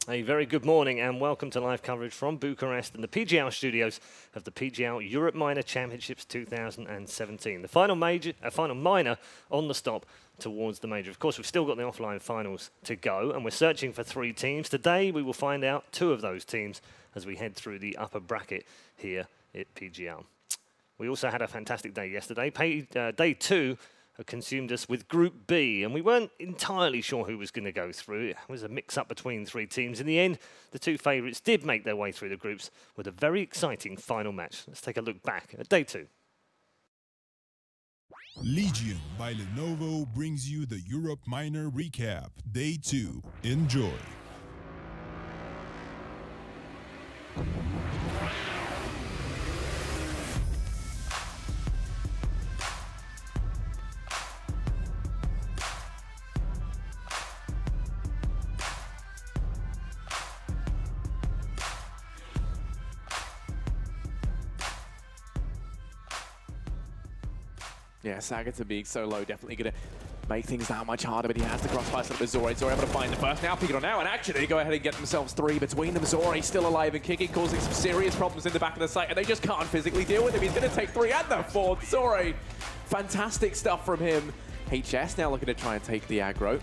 A very good morning and welcome to live coverage from Bucharest and the PGL studios of the PGL Europe Minor Championships 2017. The final minor on the stop towards the major. Of course, we've still got the offline finals to go and we're searching for 3 teams. Today, we will find out 2 of those teams as we head through the upper bracket here at PGL. We also had a fantastic day yesterday. Day 2 consumed us with Group B, and we weren't entirely sure who was going to go through. It was a mix-up between 3 teams. In the end, the 2 favourites did make their way through the groups with a very exciting final match. Let's take a look back at Day 2. Legion by Lenovo brings you the Europe Minor Recap, Day 2. Enjoy. Yeah, Sagitta being so low, definitely going to make things that much harder, but he has the crossfire set up with Zori. Zori able to find the first. Now pick it on now, and actually they go ahead and get themselves 3 between them. Zori still alive and kicking, causing some serious problems in the back of the site, and they just can't physically deal with him. He's going to take 3 and the 4th. Zori, fantastic stuff from him. HS now looking to try and take the aggro.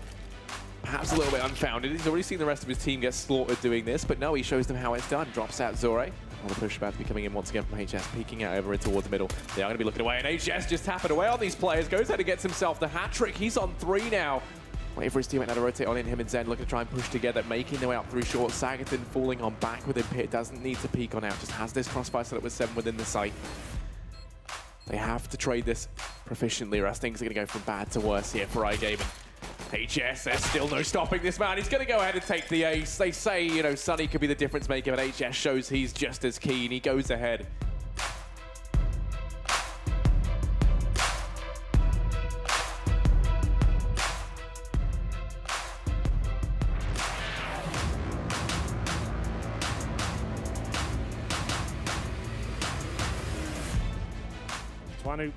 Perhaps a little bit unfounded. He's already seen the rest of his team get slaughtered doing this, but no, he shows them how it's done. Drops out Zori. Well, the push about to be coming in once again from HS, peeking out over towards the middle. They are going to be looking away, and HS just tapping away on these players. Goes ahead and gets himself the hat-trick. He's on 3 now. Waiting for his teammate now to rotate on in. Him and Zen looking to try and push together, making their way up through short. Sagitin falling on back with him. Pit doesn't need to peek on out, just has this crossfire set up with 7 within the site. They have to trade this proficiently, or else things are going to go from bad to worse here for iGaming. HS, there's still no stopping this man. He's going to go ahead and take the ace. They say, you know, Sunny could be the difference maker, but HS shows he's just as keen. He goes ahead. Twanu,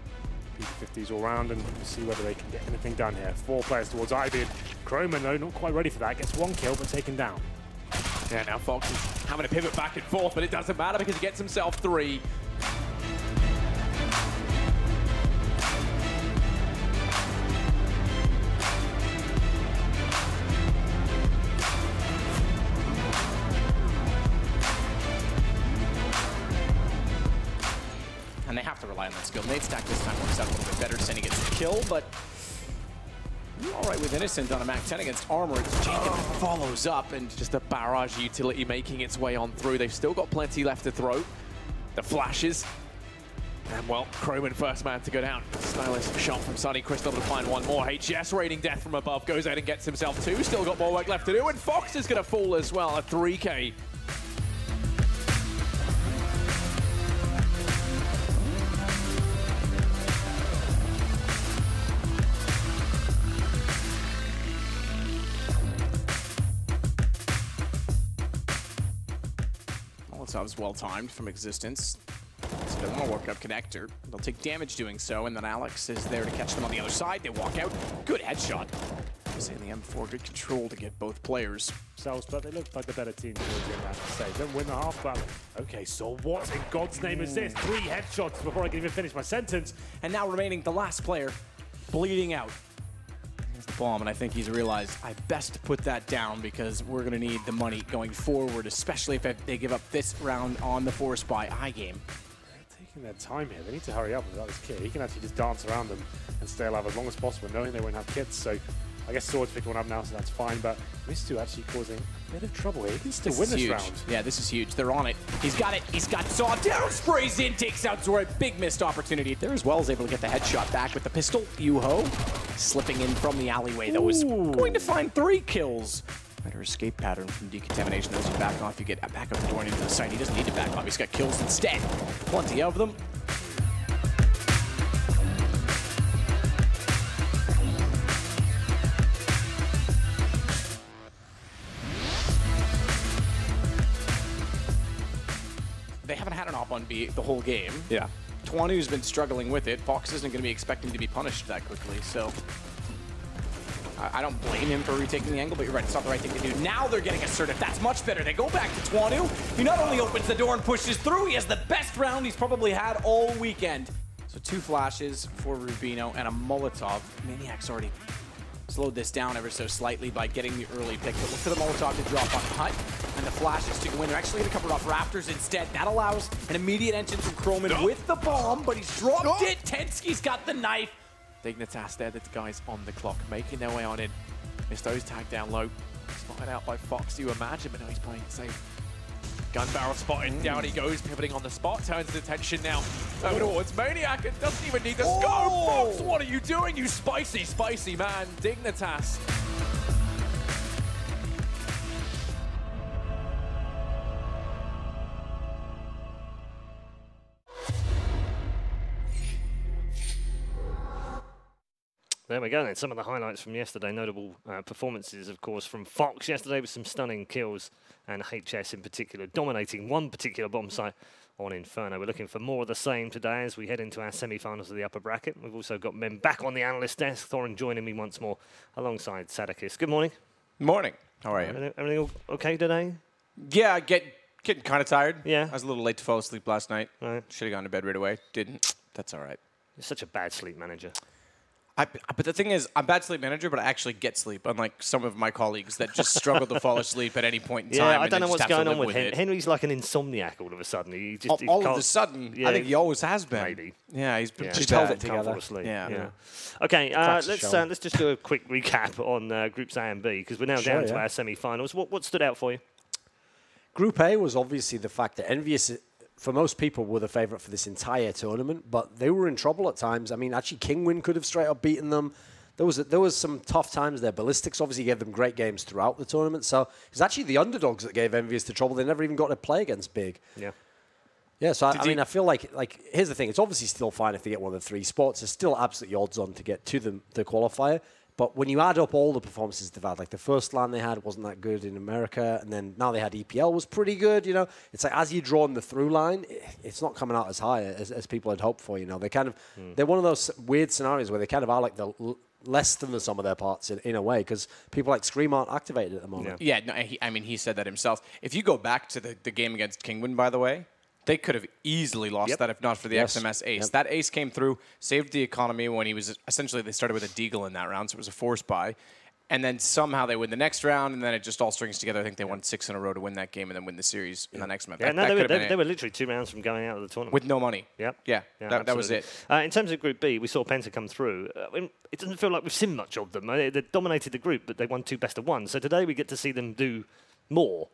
P50s all round, and see whether they can get anything done here. 4 players towards Ivy. Croman, though, not quite ready for that. Gets 1 kill, but taken down. Yeah, now Fox is having to pivot back and forth, but it doesn't matter because he gets himself 3. And they have to rely on that skill. Nade stack this time works out a little bit better. Senny gets the kill, but all right with Innocent on a Mac 10 against Armor. It's Jacob follows up, and Just a barrage utility making its way on through. They've still got plenty left to throw. The flashes. And well, Croman first man to go down. Stylish shot from Sunny. Crystal to find 1 more. HS raiding death from above. Goes ahead and gets himself 2. Still got more work left to do. And Fox is going to fall as well at 3K. That was well timed from Existence. So they want to work up connector. They'll take damage doing so, and then Alex is there to catch them on the other side. They walk out. Good headshot. Saying the M4, good control to get both players. But they look like the better team towards the end, I have to say. Don't win the half battle. Okay, so what in God's name is this? 3 headshots before I can even finish my sentence. And now remaining the last player, bleeding out. Here's the bomb, and I think he's realized I best put that down because we're going to need the money going forward, especially if they give up this round on the force by iGame. They're taking their time here. They need to hurry up without this kit. He can actually just dance around them and stay alive as long as possible, knowing they won't have kits. So I guess Sword's picking one up now, so that's fine. But Mistu actually causing a bit of trouble here. He can still win this round. Yeah, this is huge. They're on it. He's got it. He's got Saw down, sprays in, takes out Zora. Big missed opportunity. There as well is able to get the headshot back with the pistol. Yuho slipping in from the alleyway, though, is going to find 3 kills. Better escape pattern from decontamination. As you back off, you get back up the door into the site. He doesn't need to back off. He's got kills instead. Plenty of them. They haven't had an op on B the whole game. Yeah. Twanu's been struggling with it. Fox isn't going to be expecting to be punished that quickly, so I don't blame him for retaking the angle, but you're right, it's not the right thing to do. Now they're getting assertive. That's much better. They go back to Twanu. He not only opens the door and pushes through, he has the best round he's probably had all weekend. So 2 flashes for Rubino and a Molotov. Maniac's already slowed this down ever so slightly by getting the early pick. But look for the Molotov to drop on Hut and the flashes to go in. They're actually going to cover off Raptors instead. That allows an immediate entrance from Croman with the bomb, but he's dropped it. Tensky's got the knife. Dignitas there, the guys on the clock, making their way on in. Misto's tagged down low. Spotted out by Fox, you imagine, but now he's playing it safe. Gun barrel spotted, down he goes, pivoting on the spot, turns his attention now over towards Maniac and doesn't even need the scope. Fox, what are you doing, you spicy, spicy man? Dignitas. There we go then, some of the highlights from yesterday. Notable performances, of course, from Fox yesterday with some stunning kills, and HS in particular, dominating one particular bomb site on Inferno. We're looking for more of the same today as we head into our semi-finals of the upper bracket. We've also got men back on the analyst desk. Thorin joining me once more alongside Sadakis. Good morning. Morning. How are you? Everything okay today? Yeah, getting kind of tired. Yeah. I was a little late to fall asleep last night. Right. Should have gone to bed right away. Didn't. That's all right. You're such a bad sleep manager. But the thing is, I'm a bad sleep manager, but I actually get sleep, unlike some of my colleagues that just struggle to fall asleep at any point in time. Yeah, I don't know what's going on with Henry. Henry's like an insomniac all of a sudden. He just he all of can't- a sudden, yeah, I think he always has been. maybe. Yeah, he's been Yeah. pretty Just held bad. it Can't together. fall asleep. Yeah. Okay, Cracks the let's just do a quick recap on Groups A and B because we're now Sure, down to yeah. our semi-finals. What stood out for you? Group A was obviously the fact that EnVyUs, for most people, were the favourite for this entire tournament, but they were in trouble at times. I mean, actually, Kingwin could have straight up beaten them. There was some tough times there. Ballistics obviously gave them great games throughout the tournament. So it's actually the underdogs that gave EnVyUs the trouble. They never even got to play against Big. Yeah. Yeah, so I mean, I feel like here's the thing. It's obviously still fine if they get one of the 3 spots. It's still absolutely odds on to get to the qualifier. But when you add up all the performances they've had, like the first LAN they had wasn't that good in America, and then now they had EPL was pretty good, you know. It's like as you draw on the through line, it's not coming out as high as people had hoped for, you know. They kind of, they're one of those weird scenarios where they kind of are like the less than the sum of their parts in a way, because people like Scream aren't activated at the moment. Yeah, no, I mean, he said that himself. If you go back to the game against Kingwin, by the way, they could have easily lost that if not for the XMS ace. Yep. That ace came through, saved the economy when he was essentially, they started with a deagle in that round, so it was a force buy. And then somehow they win the next round, and then it just all strings together. I think they won 6 in a row to win that game and then win the series in the next month. Yeah, That could have been they it. were literally 2 rounds from going out of the tournament. With no money. Yep. Yeah, that was absolutely. it. In terms of Group B, we saw Penta come through. I mean, it doesn't feel like we've seen much of them. They dominated the group, but they won 2 best-of-1. So today we get to see them do more.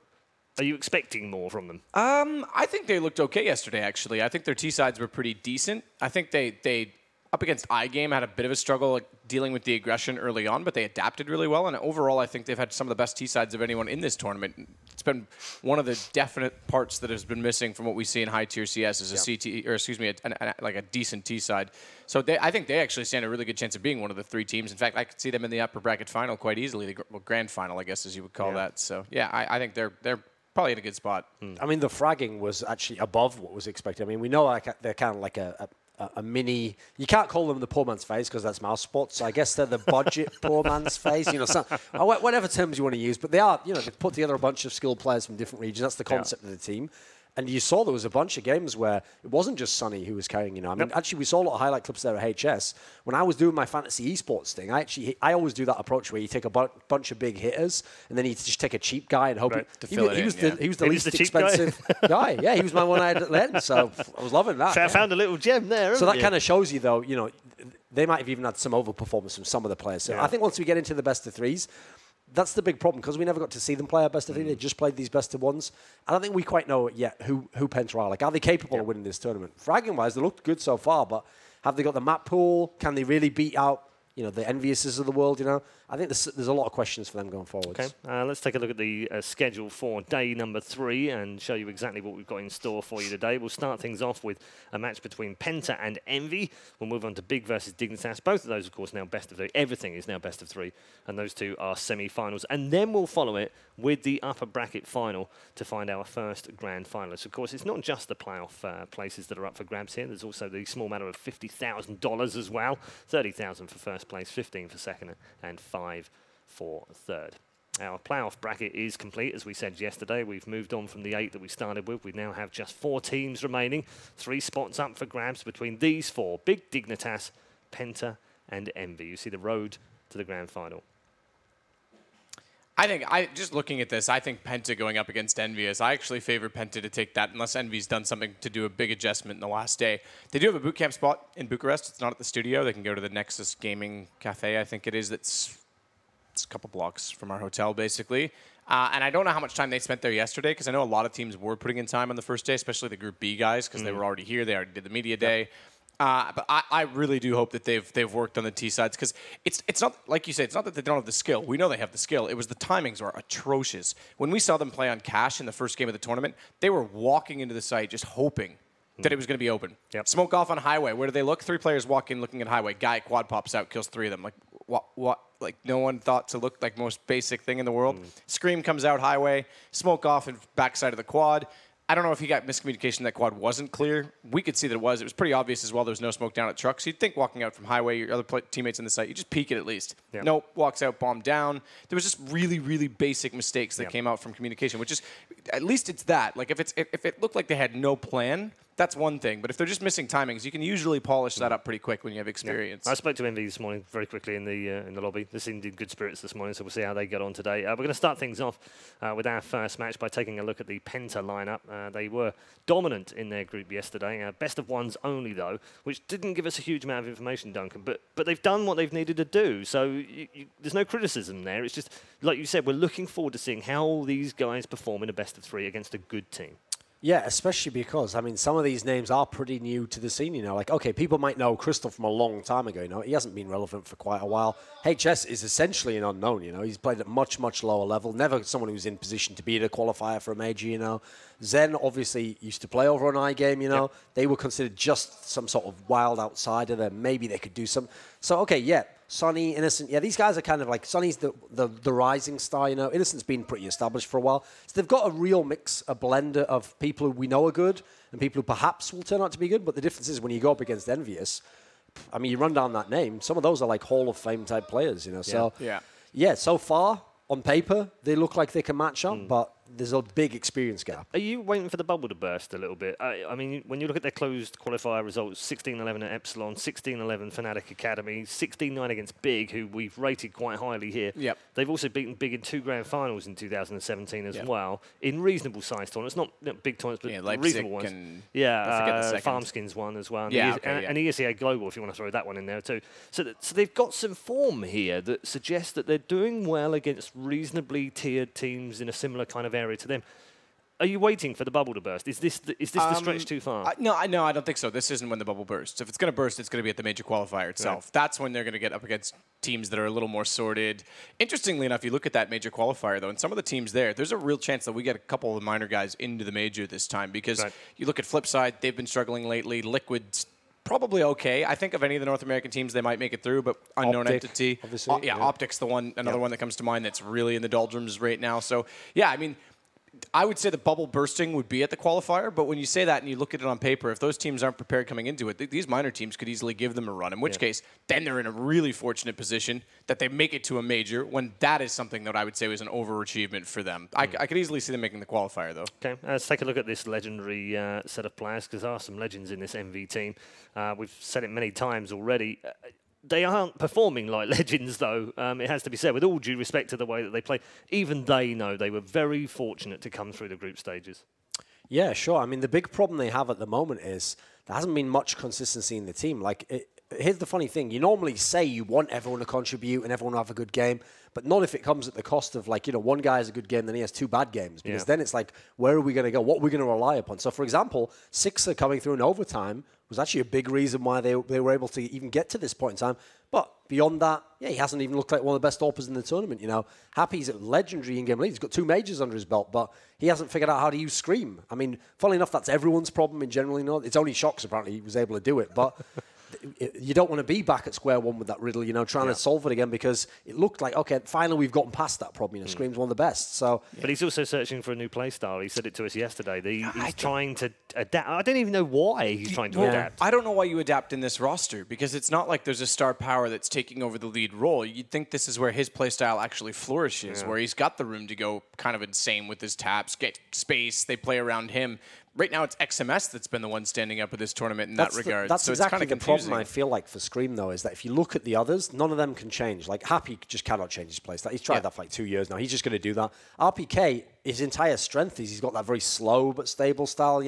Are you expecting more from them? I think they looked okay yesterday, actually. I think their T-sides were pretty decent. I think they up against iGame, had a bit of a struggle dealing with the aggression early on, but they adapted really well. And overall, I think they've had some of the best T-sides of anyone in this tournament. It's been one of the definite parts that has been missing from what we see in high-tier CS is a CT, or excuse me, like a decent T-side. So I think they actually stand a really good chance of being one of the 3 teams. In fact, I could see them in the upper bracket final quite easily, the grand final, I guess, as you would call that. So yeah, I think they're probably in a good spot. I mean, the fragging was actually above what was expected. I mean, we know like they're kind of like a mini. You can't call them the poor man's face because that's mouse spots. So I guess they're the budget poor man's face. You know, whatever terms you want to use. But they are. You know, they've put together a bunch of skilled players from different regions. That's the concept of the team. And you saw there was a bunch of games where it wasn't just Sonny who was carrying, you know. I mean, actually, we saw a lot of highlight clips there at HS. When I was doing my fantasy esports thing, I always do that approach where you take a bunch of big hitters and then you just take a cheap guy and hope he was the least expensive guy. Yeah, he was my one I had at the end, so I was loving that. I found a little gem there. So that kind of shows you, though, you know, they might have even had some overperformance from some of the players. So I think once we get into the best of 3s, that's the big problem because we never got to see them play our best of 3. They just played these best of 1s. I don't think we quite know yet who Penta are. Like, are they capable of winning this tournament? Fragging-wise, they looked good so far, but have they got the map pool? Can they really beat out, you know, the EnVyUs of the world, you know? I think there's a lot of questions for them going forward. Okay, let's take a look at the schedule for day number 3 and show you exactly what we've got in store for you today. We'll start things off with a match between Penta and Envy. We'll move on to Big versus Dignitas. Both of those, of course, now best of 3. Everything is now best of 3, and those 2 are semi-finals. And then we'll follow it with the upper bracket final to find our first grand finalist. Of course, it's not just the playoff places that are up for grabs here. There's also the small matter of $50,000 as well. $30,000 for first place, 15 for second, and 5 for third. Our playoff bracket is complete, as we said yesterday. We've moved on from the 8 that we started with. We now have just 4 teams remaining. 3 spots up for grabs between these 4. Big Dignitas, Penta, and Envy. You see the road to the grand final. Just looking at this, I think Penta going up against EnVyUs. I actually favor Penta to take that unless Envy's done something to do a big adjustment in the last day. They do have a boot camp spot in Bucharest. It's not at the studio. They can go to the Nexus Gaming Cafe, I think it is. It's a couple blocks from our hotel, basically. And I don't know how much time they spent there yesterday, because I know a lot of teams were putting in time on the first day, especially the Group B guys, because they were already here. They already did the media day. But I really do hope that they've worked on the T sides, because it's not, like you say, it's not that they don't have the skill. We know they have the skill. It was the timings were atrocious. When we saw them play on Cash in the first game of the tournament, they were walking into the site just hoping that it was going to be open. Yep. Smoke off on Highway. Where do they look? 3 players walk in looking at Highway. Guy quad pops out, kills 3 of them. Like, what? Like, no one thought to look like most basic thing in the world. Scream comes out Highway. Smoke off and backside of the quad. I don't know if he got miscommunication. That quad wasn't clear. We could see that it was. It was pretty obvious as well. There was no smoke down at truck. So you'd think walking out from Highway, your other teammates in the site, you just peek it at least. Yep. Nope, walks out, bomb down. There was just really, really basic mistakes that came out from communication, which is, at least it's that. Like, if it looked like they had no plan, that's one thing. But if they're just missing timings, you can usually polish that up pretty quick when you have experience. I spoke to Envy this morning very quickly in the lobby. They seemed in good spirits this morning, so we'll see how they get on today. We're going to start things off with our first match by taking a look at the Penta lineup. They were dominant in their group yesterday. Best of ones only, though, which didn't give us a huge amount of information, Duncan. But they've done what they've needed to do, so there's no criticism there. It's just, like you said, we're looking forward to seeing how these guys perform in a best of 3 against a good team. Yeah, especially because, I mean, some of these names are pretty new to the scene, you know. Like, okay, people might know Crystal from a long time ago, you know. He hasn't been relevant for quite a while. HS is essentially an unknown, you know. He's played at much, much lower level. Never someone who's in position to be a qualifier for a major, you know. Zen obviously used to play over on iGame, you know. Yep. They were considered just some sort of wild outsider that maybe they could do some. So, okay, yeah. Sonny, Innocent, yeah, these guys are kind of like, Sonny's the rising star, you know. Innocent's been pretty established for a while. So they've got a real mix, a blender of people who we know are good and people who perhaps will turn out to be good. But the difference is when you go up against EnVyUs, I mean, you run down that name, some of those are like Hall of Fame type players, you know. So, yeah, so far, on paper, they look like they can match up, but there's a big experience gap. Are you waiting for the bubble to burst a little bit? I mean, when you look at their closed qualifier results, 16-11 at Epsilon, 16-11 Fnatic Academy, 16-9 against Big, who we've rated quite highly here. Yep. They've also beaten Big in 2 grand finals in 2017 as well, in reasonable sized tournaments. Not big tournaments, but reasonable ones. Farmskins one as well. And ESEA Global, if you want to throw that one in there too. So they've got some form here that suggests that they're doing well against reasonably tiered teams in a similar kind of area to them. Are you waiting for the bubble to burst? Is this the stretch too far? No, I don't think so. This isn't when the bubble bursts. If it's going to burst, it's going to be at the major qualifier itself. Right. That's when they're going to get up against teams that are a little more sorted. Interestingly enough, you look at that major qualifier, though, and some of the teams there's a real chance that we get a couple of the minor guys into the major this time, because you look at Flipside, they've been struggling lately. Liquid's probably okay. I think of any of the North American teams, they might make it through, but unknown entity. Obviously. Optic's the one, another one that comes to mind that's really in the doldrums right now. So, yeah, I mean, I would say the bubble bursting would be at the qualifier, but when you say that and you look at it on paper, if those teams aren't prepared coming into it, these minor teams could easily give them a run, in which case, then they're in a really fortunate position that they make it to a major, when that is something that I would say was an overachievement for them. I could easily see them making the qualifier, though. Okay, let's take a look at this legendary set of players, because there are some legends in this MV team. We've said it many times already. They aren't performing like legends, though, it has to be said, with all due respect to the way that they play. Even they know they were very fortunate to come through the group stages. Yeah, sure. I mean, the big problem they have at the moment is there hasn't been much consistency in the team. Like, here's the funny thing. You normally say you want everyone to contribute and everyone to have a good game, but not if it comes at the cost of, like, you know, one guy has a good game, then he has 2 bad games. Because then it's like, where are we going to go? What are we going to rely upon? So, for example, Sixer coming through in overtime was actually a big reason why they were able to even get to this point in time. But beyond that, he hasn't even looked like one of the best AWPers in the tournament, you know. Happy's a legendary in-game lead. He's got 2 majors under his belt, but he hasn't figured out how to use Scream. I mean, funnily enough, that's everyone's problem in general, you know. It's only Shocks, apparently, he was able to do it. But you don't want to be back at square one with that riddle, trying to solve it again, because it looked like, okay, finally we've gotten past that problem. Scream's one of the best. So, but he's also searching for a new play style. He said it to us yesterday. He's trying to adapt. I don't even know why he's trying to adapt. I don't know why you adapt in this roster, because it's not like there's a star power that's taking over the lead role. You'd think this is where his play style actually flourishes, where he's got the room to go kind of insane with his taps, get space, they play around him. Right now, it's XMS that's been the one standing up with this tournament in that regard. That's so exactly it's kind of the problem I feel like for Scream, though, is that if you look at the others, none of them can change. Like, Happy just cannot change his play style. He's tried that for like 2 years now. He's just going to do that. RPK, his entire strength is he's got that very slow but stable style,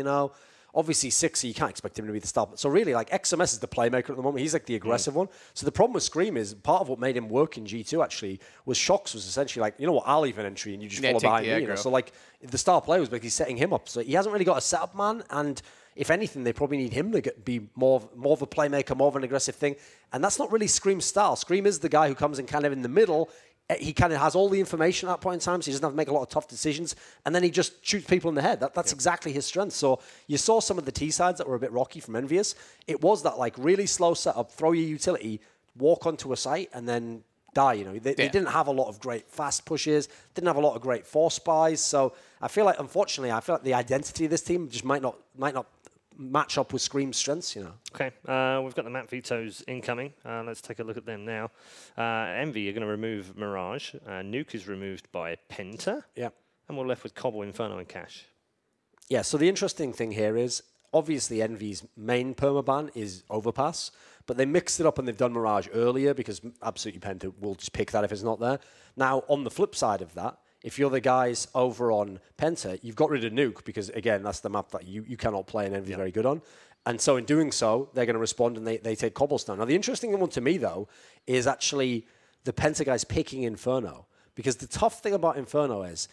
Obviously, 6, you can't expect him to be the star. So really, like, XMS is the playmaker at the moment. He's like the aggressive one. So the problem with Scream is part of what made him work in G2, actually, was Shox was essentially like, you know what, I'll leave an entry and you just follow behind me. So, like, the star player was basically setting him up. So he hasn't really got a setup man. And if anything, they probably need him to be more of a playmaker, more of an aggressive thing. And that's not really Scream's style. Scream is the guy who comes in kind of in the middle. He kind of has all the information at that point in time, so he doesn't have to make a lot of tough decisions. And then he just shoots people in the head. That's exactly his strength. So you saw some of the T-sides that were a bit rocky from EnVyUs. It was that like really slow setup, throw your utility, walk onto a site, and then die. They didn't have a lot of great fast pushes, didn't have a lot of great force buys. So I feel like, unfortunately, the identity of this team just might not match up with Scream's strengths, Okay, we've got the map vetoes incoming. Let's take a look at them now. Envy, you're going to remove Mirage. Nuke is removed by Penta. Yeah. And we're left with Cobble, Inferno, and Cash. Yeah, so the interesting thing here is, obviously Envy's main permaban is Overpass, but they mixed it up and they've done Mirage earlier because absolutely Penta will just pick that if it's not there. Now, on the flip side of that, if you're the guys over on Penta, you've got rid of Nuke because, again, that's the map that you cannot play and Envy very good on. And so in doing so, they're going to respond and they take Cobblestone. Now, the interesting one to me, though, is actually the Penta guys picking Inferno. Because the tough thing about Inferno is,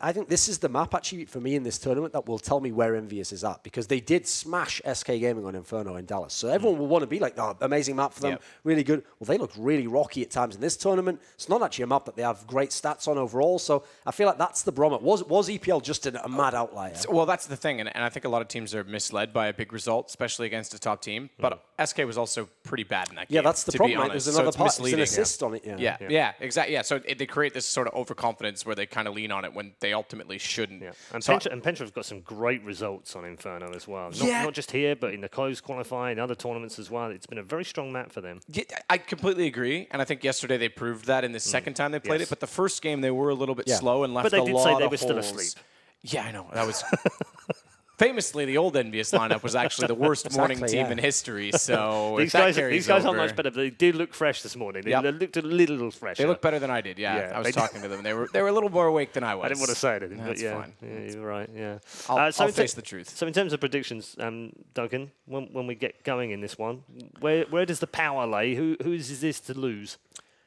I think this is the map, actually, for me in this tournament that will tell me where EnVyUs is at. Because they did smash SK Gaming on Inferno in Dallas. So everyone will want to be like, oh, amazing map for them, really good. Well, they looked really rocky at times in this tournament. It's not actually a map that they have great stats on overall. So I feel like that's the problem. Was EPL just a mad outlier? Well, that's the thing. And I think a lot of teams are misled by a big result, especially against a top team. But SK was also pretty bad in that game. Yeah, that's the problem, right? There's another part. There's an assist on it. Yeah, exactly. Yeah, so they create this sort of overconfidence where they kind of lean on it when they ultimately shouldn't. Yeah. And Penta have got some great results on Inferno as well. Not just here, but in the closed qualifying, other tournaments as well. It's been a very strong map for them. Yeah, I completely agree, and I think yesterday they proved that in the second time they played it. But the first game they were a little bit slow and left a lot of holes. But they did say they were still asleep. Yeah, I know. That was... Famously, the old EnVyUs lineup was actually the worst morning team in history. So these guys aren't much better. But they did look fresh this morning. They looked a little fresh. They looked better than I did. Yeah, I was talking to them. They were a little more awake than I was. I didn't want to say anything. That's fine. Yeah, you're right. Yeah, I'll face the truth. So in terms of predictions, Duncan, when we get going in this one, where does the power lay? Who is this to lose?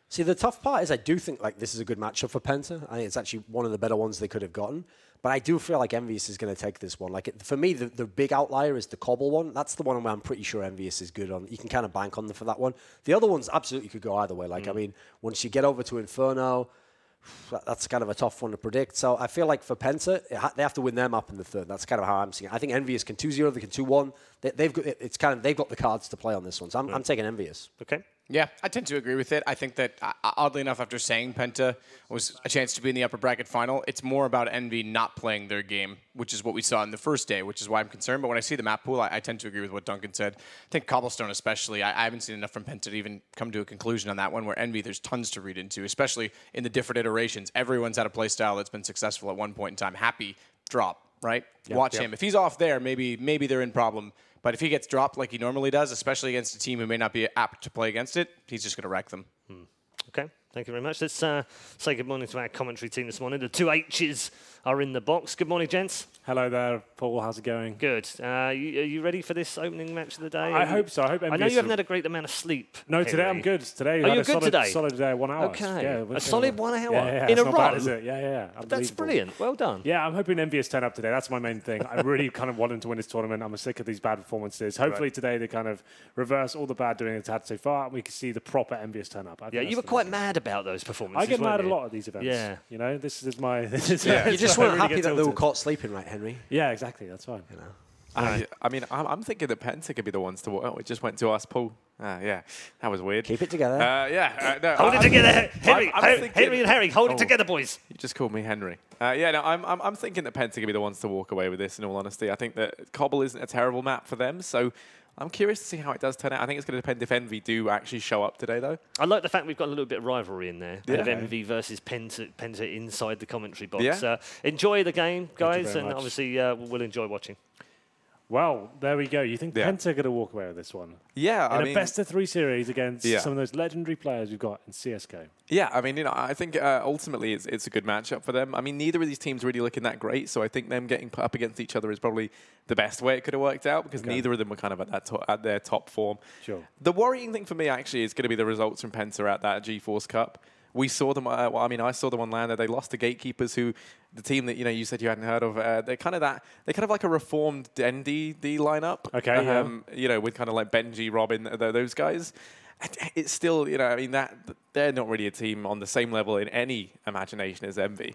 See, the tough part is I do think like this is a good matchup for Penta. I think it's actually one of the better ones they could have gotten. But I do feel like EnVyUs is going to take this one. Like for me, the big outlier is the Cobble one. That's the one where I'm pretty sure EnVyUs is good on. You can kind of bank on them for that one. The other ones absolutely could go either way. Like I mean, once you get over to Inferno, that's kind of a tough one to predict. So I feel like for Penta, they have to win their map in the third. That's kind of how I'm seeing it. I think EnVyUs can 2-0, they can 2-1. They've got the cards to play on this one. So I'm taking EnVyUs. Okay. Yeah, I tend to agree with it. I think that, oddly enough, after saying Penta was a chance to be in the upper bracket final, it's more about Envy not playing their game, which is what we saw in the first day, which is why I'm concerned. But when I see the map pool, I tend to agree with what Duncan said. I think Cobblestone especially, I haven't seen enough from Penta to even come to a conclusion on that one, where Envy, there's tons to read into, especially in the different iterations. Everyone's had a play style that's been successful at one point in time. Happy, drop, right? Watch him. If he's off there, maybe they're in problem. But if he gets dropped like he normally does, especially against a team who may not be apt to play against it, he's just going to wreck them. Okay, thank you very much. Let's say good morning to our commentary team this morning. The two H's are in the box. Good morning, gents. Hello there, Paul. How's it going? Good. Are you ready for this opening match of the day? I hope so. I know you haven't had a great amount of sleep. No, today I'm good. Today you're good today? Solid 1 hour. Okay. Yeah, a solid 1 hour in a row. Bad, is it? Yeah. That's brilliant. Well done. Yeah, I'm hoping EnVyUs turn up today. That's my main thing. I really kind of want them to win this tournament. I'm sick of these bad performances. Hopefully today they kind of reverse all the bad doing it's had so far, and we can see the proper EnVyUs turn up. Yeah, you were quite mad about those performances. I get mad a lot at these events. Yeah. You know, this is my... You just weren't happy that they were caught sleeping, right, Henry? Yeah, exactly. That's fine. You know. Right. I mean, I'm thinking that Penta could be the ones to. Oh, it just went to us, Paul. Yeah, that was weird. Keep it together. No, Hold it together, Henry. I'm thinking- Henry and Harry, hold it together, boys. You just called me Henry. Yeah, no, I'm thinking that Penta could be the ones to walk away with this. In all honesty, I think that Cobble isn't a terrible map for them, so I'm curious to see how it does turn out. I think it's going to depend if Envy do actually show up today, though. I like the fact we've got a little bit of rivalry in there. Yeah. Of Envy versus Penta inside the commentary box. Yeah. Enjoy the game, guys, very and much. obviously we'll enjoy watching. Well, there we go. You think Yeah. Penta are going to walk away with this one? Yeah, In I a mean, best-of-3 series against Yeah. some of those legendary players we've got in CSGO. yeah, I mean, I think ultimately it's a good matchup for them. I mean, neither of these teams really looking that great, so I think them getting put up against each other is probably the best way it could have worked out because neither of them were kind of at their top form. Sure. The worrying thing for me actually is going to be the results from Penta at that GeForce Cup. We saw them. Well, I mean, I saw them on LAN. They lost to Gatekeepers, who the team that you said you hadn't heard of. They're kind of like a reformed D lineup. Okay. With kind of like Benji, Robin, those guys. It's still, I mean, that they're not really a team on the same level in any imagination as Envy.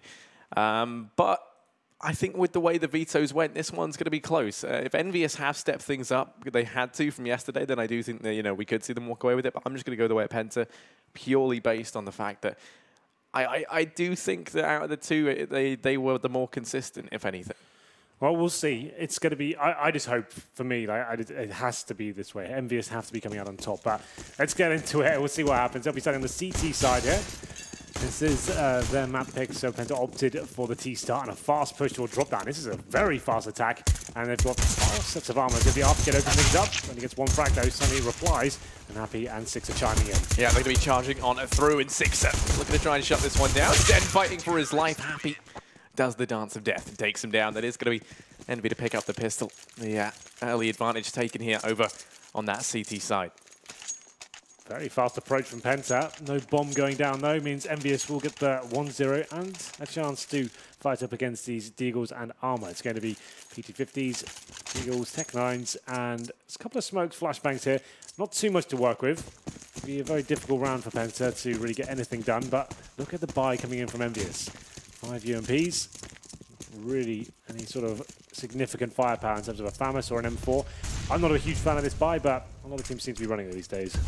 But I think with the way the vetoes went, this one's going to be close. If EnVyUs have stepped things up, they had to from yesterday, then I do think that, we could see them walk away with it. But I'm just going to go the way of Penta, purely based on the fact that I do think that out of the two, they were the more consistent, if anything. Well, we'll see. It's going to be. I just hope for me, it has to be this way. EnVyUs have to be coming out on top. But let's get into it. We'll see what happens. They'll be starting on the CT side here. This is their map pick, so Penta opted for the T-start and a fast push to a drop down. This is a very fast attack, and they've got 5 sets of armor. If the Afghan open things up, when he gets one frag though, Sunny replies, and Happy and Six are chiming in. Yeah, they're going to be charging on through in Sixer. Looking to try and shut this one down. Zen fighting for his life. Happy does the dance of death and takes him down. That is going to be Envy to pick up the pistol. The early advantage taken here over on that CT side. Very fast approach from Penta. No bomb going down though, means EnVyUs will get the 1-0 and a chance to fight up against these Deagles and armor. It's going to be PT50s, Deagles, Tech 9s, and a couple of smoked flashbangs here. Not too much to work with. It'll be a very difficult round for Penta to really get anything done, but look at the buy coming in from EnVyUs. 5 UMPs. Really any sort of significant firepower in terms of a FAMAS or an M4. I'm not a huge fan of this buy, but a lot of teams seem to be running it these days.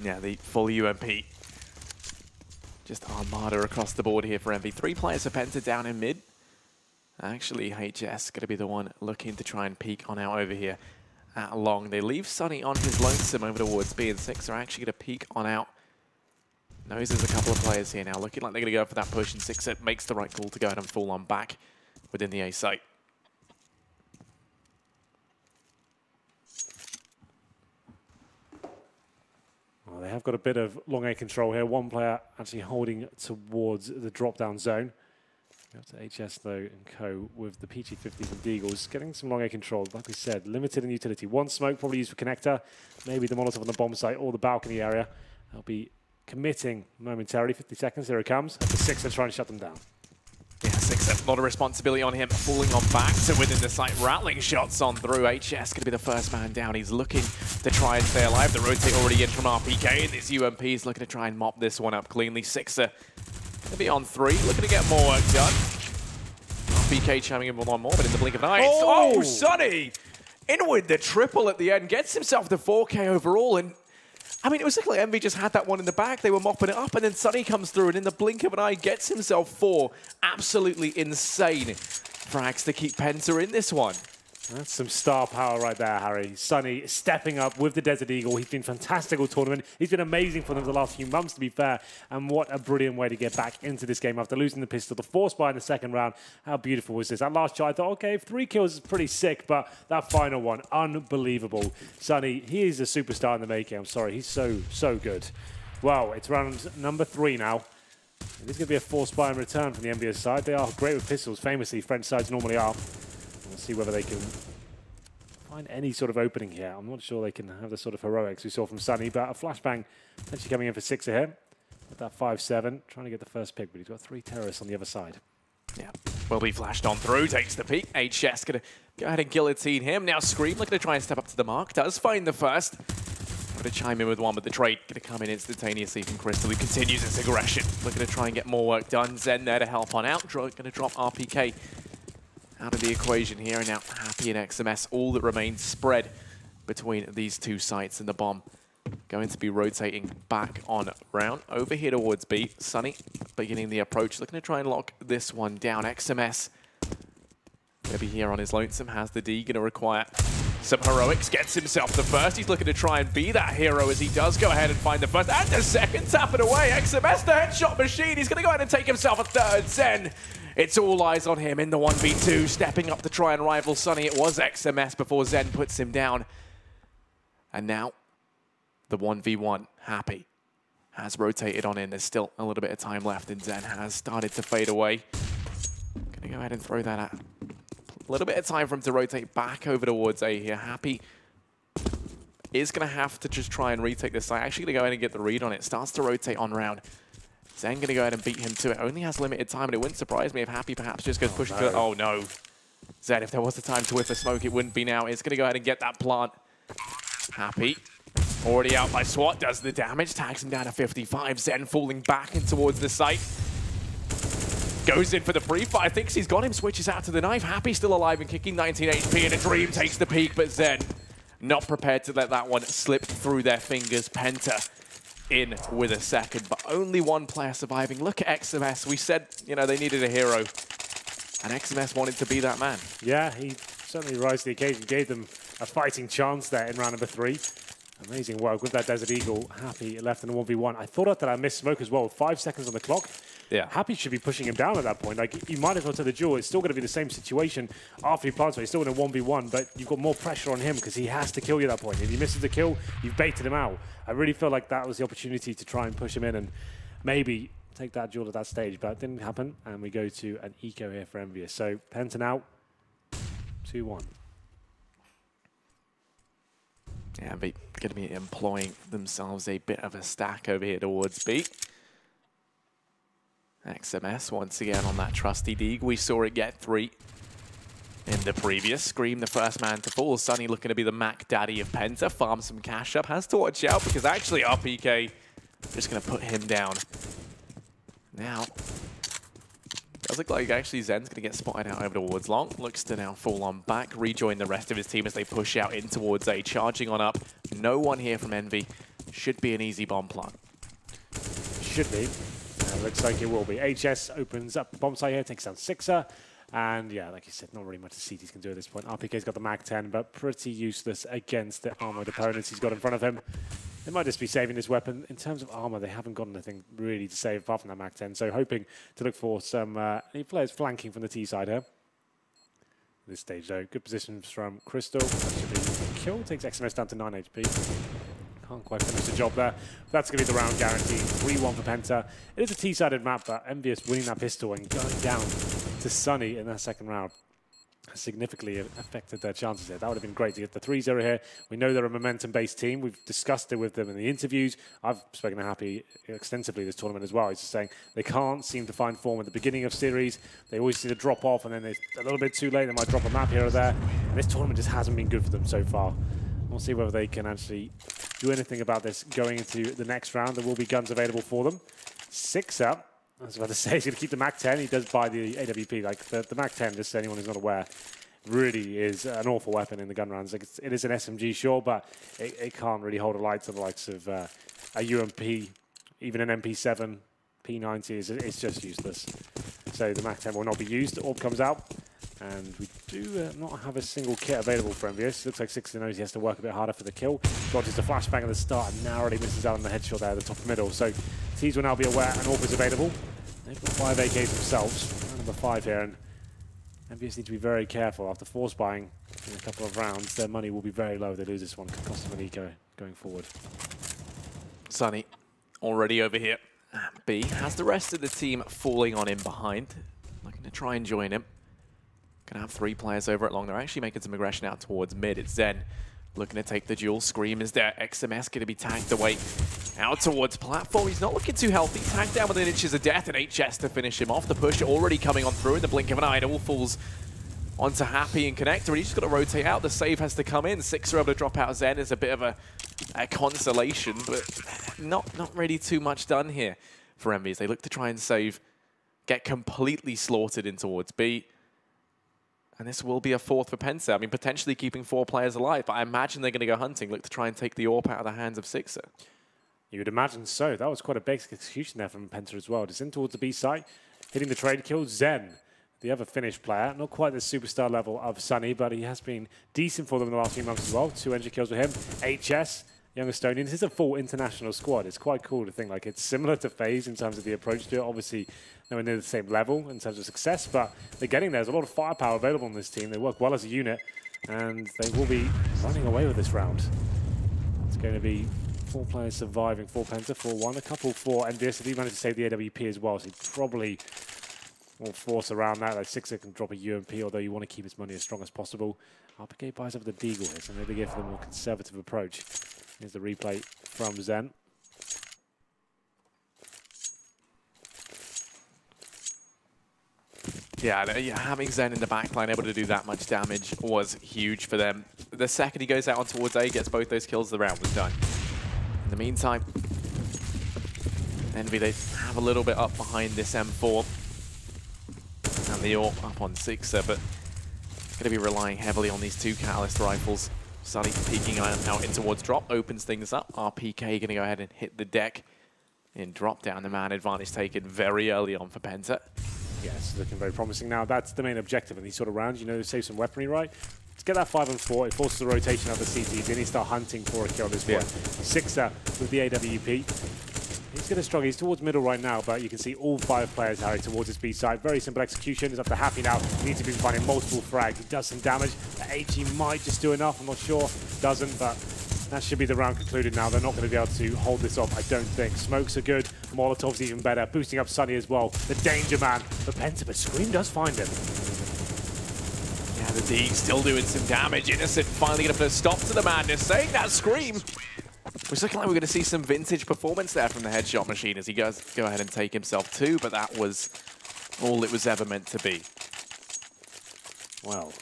Yeah, the full UMP. Just armada across the board here for Envy. 3 players for Penta down in mid. Actually, HS going to be the one looking to try and peek on out over here at long. They leave Sunny on his lonesome over towards B, and Six are actually going to peek on out. Knows there's a couple of players here now, looking like they're going to go for that push, and Six makes the right call to go ahead and fall on back within the A site. Well, they have got a bit of long A control here. One player actually holding towards the drop-down zone. Go to HS, though, and co with the PG50s and Deagles. Getting some long A control, like we said, limited in utility. One smoke, probably used for connector. Maybe the Molotov on the bomb site or the balcony area. They'll be committing momentarily. 50 seconds, here it comes. After Six are trying to shut them down. Yeah, Six, a lot of responsibility on him, falling on back to within the site, rattling shots on through. HS going to be the first man down. He's looking to try and stay alive. The rotate already in from RPK, and this UMP is looking to try and mop this one up cleanly. Sixer going to be on 3, looking to get more work done. RPK chiming in with one more, but in the blink of an eye, oh, Sunny! In with the triple at the end, gets himself the 4K overall, and I mean, it was like Envy just had that one in the back. They were mopping it up, and then Sunny comes through, and in the blink of an eye, gets himself 4. Absolutely insane frags to keep Penta in this one. That's some star power right there, Harry. Sunny stepping up with the Desert Eagle. He's been fantastic all tournament. He's been amazing for them the last few months, to be fair. And what a brilliant way to get back into this game after losing the pistol. The force buy in the second round. How beautiful was this? That last shot, I thought, okay, 3 kills is pretty sick, but that final one, unbelievable. Sunny, he is a superstar in the making. I'm sorry, he's so good. Well, it's round number 3 now. There's going to be a force buy in return from the EnVyUs side. They are great with pistols, famously. French sides normally are. We'll see whether they can find any sort of opening here. I'm not sure they can have the sort of heroics we saw from Sunny, but a flashbang actually coming in for Sixer here. With that 5-7, trying to get the first pick, but he's got 3 terrorists on the other side. Yeah, will be flashed on through, takes the peek. HS going to go ahead and guillotine him. Now Scream looking to try and step up to the mark. Does find the first. Going to chime in with one, but the trade going to come in instantaneously from Crystal, who continues its aggression. Looking to try and get more work done. Zen there to help on out. Going to drop RPK. out of the equation here, and now Happy and XMS, all that remains spread between these two sites, and the bomb going to be rotating back on round. Over here towards B, Sunny beginning the approach, looking to try and lock this one down. XMS gonna be here on his lonesome, has the D, gonna require some heroics, gets himself the first. He's looking to try and be that hero as he does go ahead and find the first and the second, tap it away. XMS, the headshot machine. He's gonna go ahead and take himself a third. Zen, it's all eyes on him in the 1v2, stepping up to try and rival Sunny. It was XMS before Zen puts him down. And now the 1v1, Happy has rotated on in. There's still a little bit of time left, and Zen has started to fade away. Gonna go ahead and throw that out. A little bit of time for him to rotate back over towards A here. Happy is going to have to just try and retake this side. Actually going to go ahead and get the read on it. Starts to rotate on round. Zen going to go ahead and beat him to it. Only has limited time, and it wouldn't surprise me if Happy perhaps just goes pushing to it. Oh, no. Zen, if there was the time to whiff a smoke, it wouldn't be now. It's going to go ahead and get that plant. Happy, already out by SWAT, does the damage. Tags him down to 55. Zen falling back in towards the site. Goes in for the free fire, thinks he's got him, switches out to the knife. Happy still alive and kicking, 19 HP, and a Dream takes the peak, but Zen not prepared to let that one slip through their fingers. Penta in with a second, but only one player surviving. Look at XMS. We said, you know, they needed a hero, and XMS wanted to be that man. Yeah, he certainly rose to the occasion, gave them a fighting chance there in round number 3. Amazing work with that Desert Eagle. Happy left in a 1v1. I thought that I missed smoke as well. 5 seconds on the clock. Yeah. Happy should be pushing him down at that point. Like, you might as well take the duel. It's still going to be the same situation after he plants, so he's still in a 1v1, but you've got more pressure on him because he has to kill you at that point. If he misses the kill, you've baited him out. I really feel like that was the opportunity to try and push him in and maybe take that duel at that stage, but it didn't happen, and we go to an eco here for EnVyUs. So, Penta now, 2-1. Yeah, but going to be employing themselves a bit of a stack over here towards B. XMS once again on that trusty dig. We saw it get 3 in the previous. Scream the first man to fall. Sunny looking to be the Mac Daddy of Penta. Farm some cash up. Has to watch out because actually RPK just going to put him down. Now, does look like actually Zen's going to get spotted out over towards Long. Looks to now fall on back. Rejoin the rest of his team as they push out in towards A. Charging on up. No one here from Envy. Should be an easy bomb plant. Should be. Looks like it will be. HS opens up the bomb site here, takes down Sixer. And yeah, like you said, not really much the CTs can do at this point. RPK's got the Mag 10, but pretty useless against the armored opponents he's got in front of him. They might just be saving this weapon. In terms of armor, they haven't got anything really to save apart from that Mag 10. So hoping to look for some players flanking from the T side here. This stage though, good positions from Crystal. That should be a kill. Takes XMS down to 9 HP. Can't quite finish the job there. That's going to be the round guarantee. 3-1 for Penta. It is a T-sided map, but EnVyUs winning that pistol and going down to Sunny in that second round has significantly affected their chances here. That would have been great to get the 3-0 here. We know they're a momentum-based team. We've discussed it with them in the interviews. I've spoken to Happy extensively this tournament as well. He's just saying they can't seem to find form at the beginning of series. They always seem to drop off, and then they're a little bit too late. They might drop a map here or there. And this tournament just hasn't been good for them so far. We'll see whether they can actually do anything about this going into the next round. There will be guns available for them. 6 up. I was about to say he's going to keep the Mac 10. He does buy the AWP. Like the Mac 10, just so anyone who's not aware, really is an awful weapon in the gun rounds. Like it is an SMG, sure, but it can't really hold a light to the likes of a UMP, even an MP7, P90. It's just useless. So the Mac 10 will not be used. The orb comes out. And we do not have a single kit available for EnVyUs. Looks like Sixer knows he has to work a bit harder for the kill. Dodges the flashbang at the start and narrowly misses out on the headshot there at the top middle. So T's will now be aware an AWP is available. They've got 5 AKs themselves. Round number 5 here. And EnVyUs need to be very careful. After force buying in a couple of rounds, their money will be very low if they lose this one. It could cost them an eco going forward. Sunny already over here. B has the rest of the team falling on him behind. Looking to try and join him. Gonna have 3 players over at Long. They're actually making some aggression out towards mid. It's Zen looking to take the duel. Scream is there. XMS gonna be tagged away out towards platform. He's not looking too healthy. Tagged down within inches of death, and HS to finish him off. The push already coming on through in the blink of an eye. It all falls onto Happy and Connector. He's just got to rotate out. The save has to come in. 6 are able to drop out. Zen is a bit of a consolation, but not really too much done here for EnVyUs. They look to try and save, get completely slaughtered in towards B. And this will be a fourth for Penta. I mean, potentially keeping 4 players alive, but I imagine they're going to go hunting, look to try and take the AWP out of the hands of Sixer. You would imagine so. That was quite a basic execution there from Penta as well. Just in towards the B site, hitting the trade kill. Zen, the other Finnish player, not quite the superstar level of Sunny, but he has been decent for them in the last few months as well. 2 entry kills with him. HS, young Estonian. This is a full international squad. It's quite cool to think like it's similar to FaZe in terms of the approach to it. Obviously, nowhere near the same level in terms of success, but they're getting there. There's a lot of firepower available on this team. They work well as a unit, and they will be running away with this round. It's going to be 4 players surviving for Penta, 4-1. A couple for EnVyUs. If he managed to save the AWP as well, so he probably will force around that. Like Sixer can drop a UMP, although you want to keep his money as strong as possible. RPK buys over the Deagle here, so maybe they go for the more conservative approach. Here's the replay from Zen. Yeah, having Zen in the backline able to do that much damage was huge for them. The second he goes out on towards A, gets both those kills, the round was done. In the meantime, Envy, they have a little bit up behind this M4. And the AWP up on Sixer, but going to be relying heavily on these 2 Catalyst rifles. Sunny peeking out in towards drop, opens things up. RPK going to go ahead and hit the deck in drop down. The man advantage taken very early on for Penta. Yeah, it's looking very promising now. That's the main objective in these sort of rounds. You know, save some weaponry, right? Let's get that 5 and 4. It forces the rotation of the CTs. Then he start hunting for a kill at this point. Sixer with the AWP. He's going to struggle. He's towards middle right now, but you can see all 5 players, Harry, towards his B side. Very simple execution. It's up to Happy now. He needs to be finding multiple frags. He does some damage. The HE might just do enough. I'm not sure. Doesn't, but that should be the round concluded now. They're not going to be able to hold this off, I don't think. Smokes are good. Molotov's even better. Boosting up Sunny as well. The danger man for Penta, but Scream does find him. Yeah, the D still doing some damage. Innocent finally going to put a stop to the madness. Saying that Scream, it's looking like we're going to see some vintage performance there from the headshot machine as he goes go ahead and take himself 2, but that was all it was ever meant to be. Well,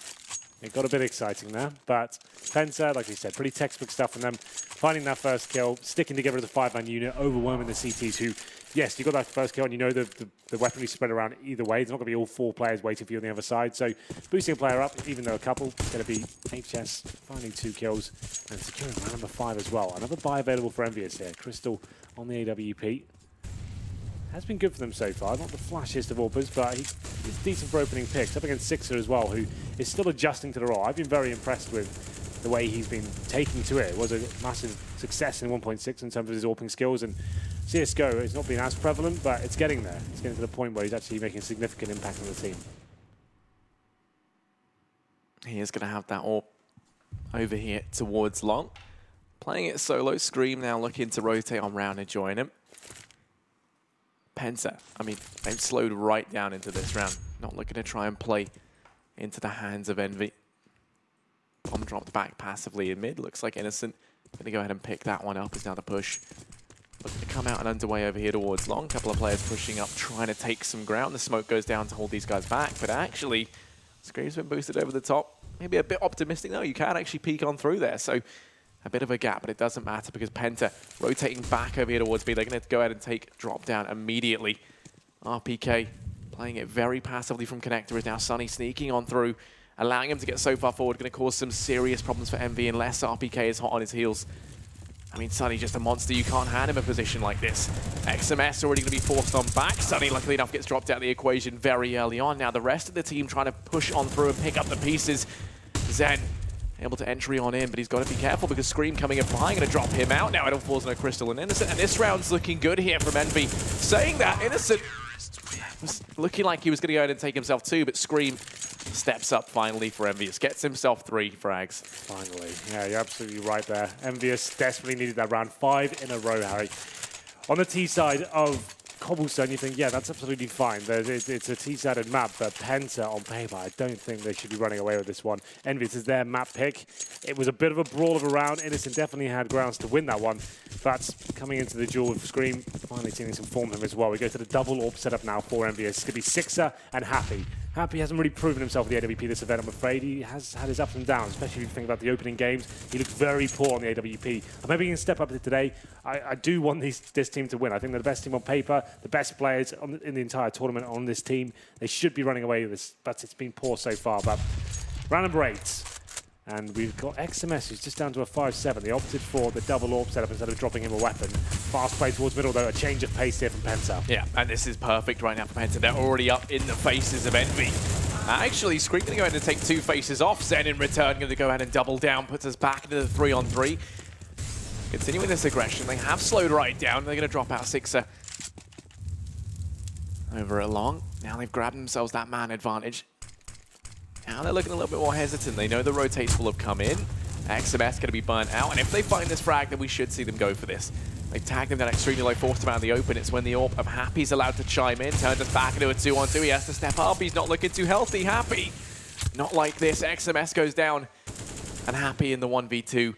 it got a bit exciting there, but Penta, like we said, pretty textbook stuff from them. Finding that first kill, sticking together as a 5-man unit, overwhelming the CTs who, yes, you got that first kill and you know the weaponry spread around either way. It's not going to be all 4 players waiting for you on the other side. So boosting a player up, even though a couple, it's going to be HS finding 2 kills and securing round number 5 as well. Another buy available for EnVyUs here. Crystal on the AWP. Has been good for them so far. Not the flashiest of AWPers, but he's decent for opening picks. Up against Sixer as well, who is still adjusting to the role. I've been very impressed with the way he's been taking to it. It was a massive success in 1.6 in terms of his AWPing skills, and CSGO has not been as prevalent, but it's getting there. It's getting to the point where he's actually making a significant impact on the team. He is going to have that AWP over here towards long. Playing it solo, Scream now looking to rotate on round and join him. Penta, I mean, they've slowed right down into this round. Not looking to try and play into the hands of Envy. Bomb dropped back passively in mid. Looks like Innocent going to go ahead and pick that one up. Is now the push. Looking to come out and underway over here towards long. Couple of players pushing up, trying to take some ground. The smoke goes down to hold these guys back. But actually, Scream's been boosted over the top. Maybe a bit optimistic. No, you can actually peek on through there. So a bit of a gap, but it doesn't matter because Penta rotating back over here towards B. They're going to go ahead and take drop down immediately. RPK playing it very passively from Connector is now Sunny sneaking on through, allowing him to get so far forward. Going to cause some serious problems for Envy unless RPK is hot on his heels. I mean, Sunny just a monster. You can't hand him a position like this. XMS already going to be forced on back. Sunny, luckily enough, gets dropped out of the equation very early on. Now the rest of the team trying to push on through and pick up the pieces. Zen able to entry on in, but he's got to be careful because Scream coming in behind, going to drop him out. Now it all falls on a Crystal and Innocent, and this round's looking good here from Envy. Saying that, Innocent was looking like he was going to go ahead and take himself 2, but Scream steps up finally for EnVyUs. Gets himself 3 frags. Finally. Yeah, you're absolutely right there. EnVyUs desperately needed that round. 5 in a row, Harry. On the T side of Cobblestone, you think, yeah, that's absolutely fine. It's a T-sided map, but Penta on paper, I don't think they should be running away with this one. EnVyUs is their map pick. It was a bit of a brawl of a round. Innocent definitely had grounds to win that one, but coming into the duel with Scream, finally seeing some form him as well. We go to the double AWP setup now for EnVyUs. It's going to be Sixer and Happy. Happy hasn't really proven himself with the AWP this event, I'm afraid. He has had his ups and downs, especially if you think about the opening games. He looked very poor on the AWP. I'm hoping he can step up to today. I do want this team to win. I think they're the best team on paper, the best players in the entire tournament on this team. They should be running away with this, but it's been poor so far. But Round number 8. And we've got XMS, who's just down to a 5-7. They opted for the double AWP setup instead of dropping him a weapon. Fast play towards middle, though. A change of pace here from Penta. Yeah, and this is perfect right now for Penta. They're already up in the faces of Envy. Actually, Scream going to go ahead and take 2 faces off. Zen in return going to go ahead and double down, puts us back into the 3-on-3. Continuing this aggression, they have slowed right down. They're going to drop out Sixer over at Long. Now they've grabbed themselves that man advantage. Now they're looking a little bit more hesitant. They know the rotates will have come in. XMS going to be burnt out, and if they find this frag, then we should see them go for this. They tagged him down extremely low, forced him out of the open. It's when the AWP of Happy's allowed to chime in, turned us back into a 2-on-2. He has to step up. He's not looking too healthy. Happy, not like this. XMS goes down, and Happy in the 1v2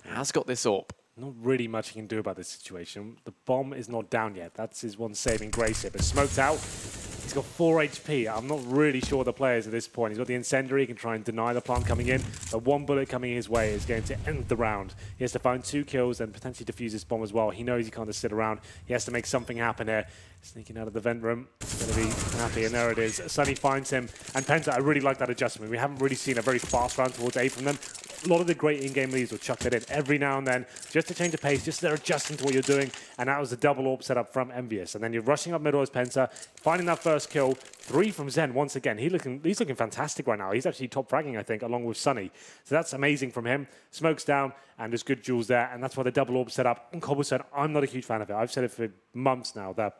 has got this AWP. Not really much he can do about this situation. The bomb is not down yet. That's his one saving grace here. But smoked out. He's got 4 HP. I'm not really sure the players at this point. He's got the incendiary. He can try and deny the plant coming in. But 1 bullet coming his way is going to end the round. He has to find 2 kills and potentially defuse this bomb as well. He knows he can't just sit around. He has to make something happen here. Sneaking out of the vent room. Going to be Happy, and there it is. Sunny finds him. And Penta, I really like that adjustment. We haven't really seen a very fast round towards A from them. A lot of the great in-game leads will chuck that in every now and then, just to change the pace, just so they're adjusting to what you're doing. And that was the double AWP setup from EnVyUs. And then you're rushing up middle as Penta, finding that first kill. 3 from Zen once again. He's looking fantastic right now. He's actually top fragging, I think, along with Sunny. So that's amazing from him. Smokes down, and there's good duels there. And that's why the double AWP setup on Cobblestone, I'm not a huge fan of it. I've said it for months now that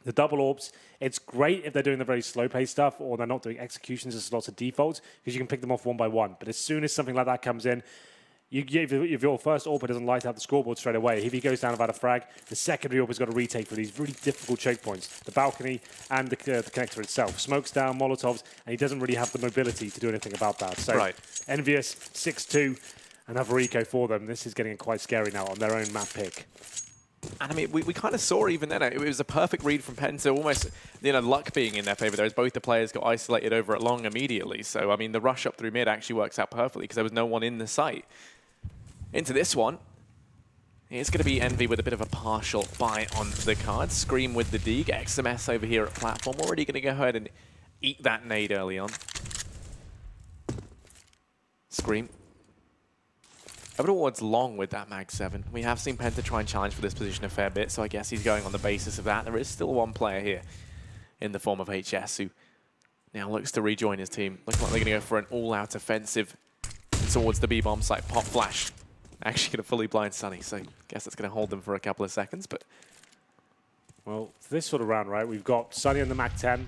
the double AWPs, it's great if they're doing the very slow-paced stuff or they're not doing executions as lots of defaults, because you can pick them off one by one. But as soon as something like that comes in, if your first AWP doesn't light up the scoreboard straight away, if he goes down without a frag, the secondary AWP has got to retake for these really difficult choke points, the balcony and the connector itself. Smokes down, Molotovs, and he doesn't really have the mobility to do anything about that. So EnVyUs 6-2, another eco for them. This is getting quite scary now on their own map pick. And I mean, we kind of saw even then, it was a perfect read from Penta, almost, luck being in their favor there, as both the players got isolated over at Long immediately. So, I mean, the rush up through mid actually works out perfectly because there was no one in the site. Into this one, it's going to be Envy with a bit of a partial buy on the card. Scream with the dig. XMS over here at platform, already going to go ahead and eat that nade early on. Scream. Over towards Long with that Mag 7. We have seen Penta try and challenge for this position a fair bit, so I guess he's going on the basis of that. There is still one player here in the form of HS who now looks to rejoin his team. Looking like they're going to go for an all-out offensive towards the B-bomb site. Pop flash. Actually going to fully blind Sunny, so I guess that's going to hold them for a couple of seconds. But well, for this sort of round, right, we've got Sunny on the Mag 10.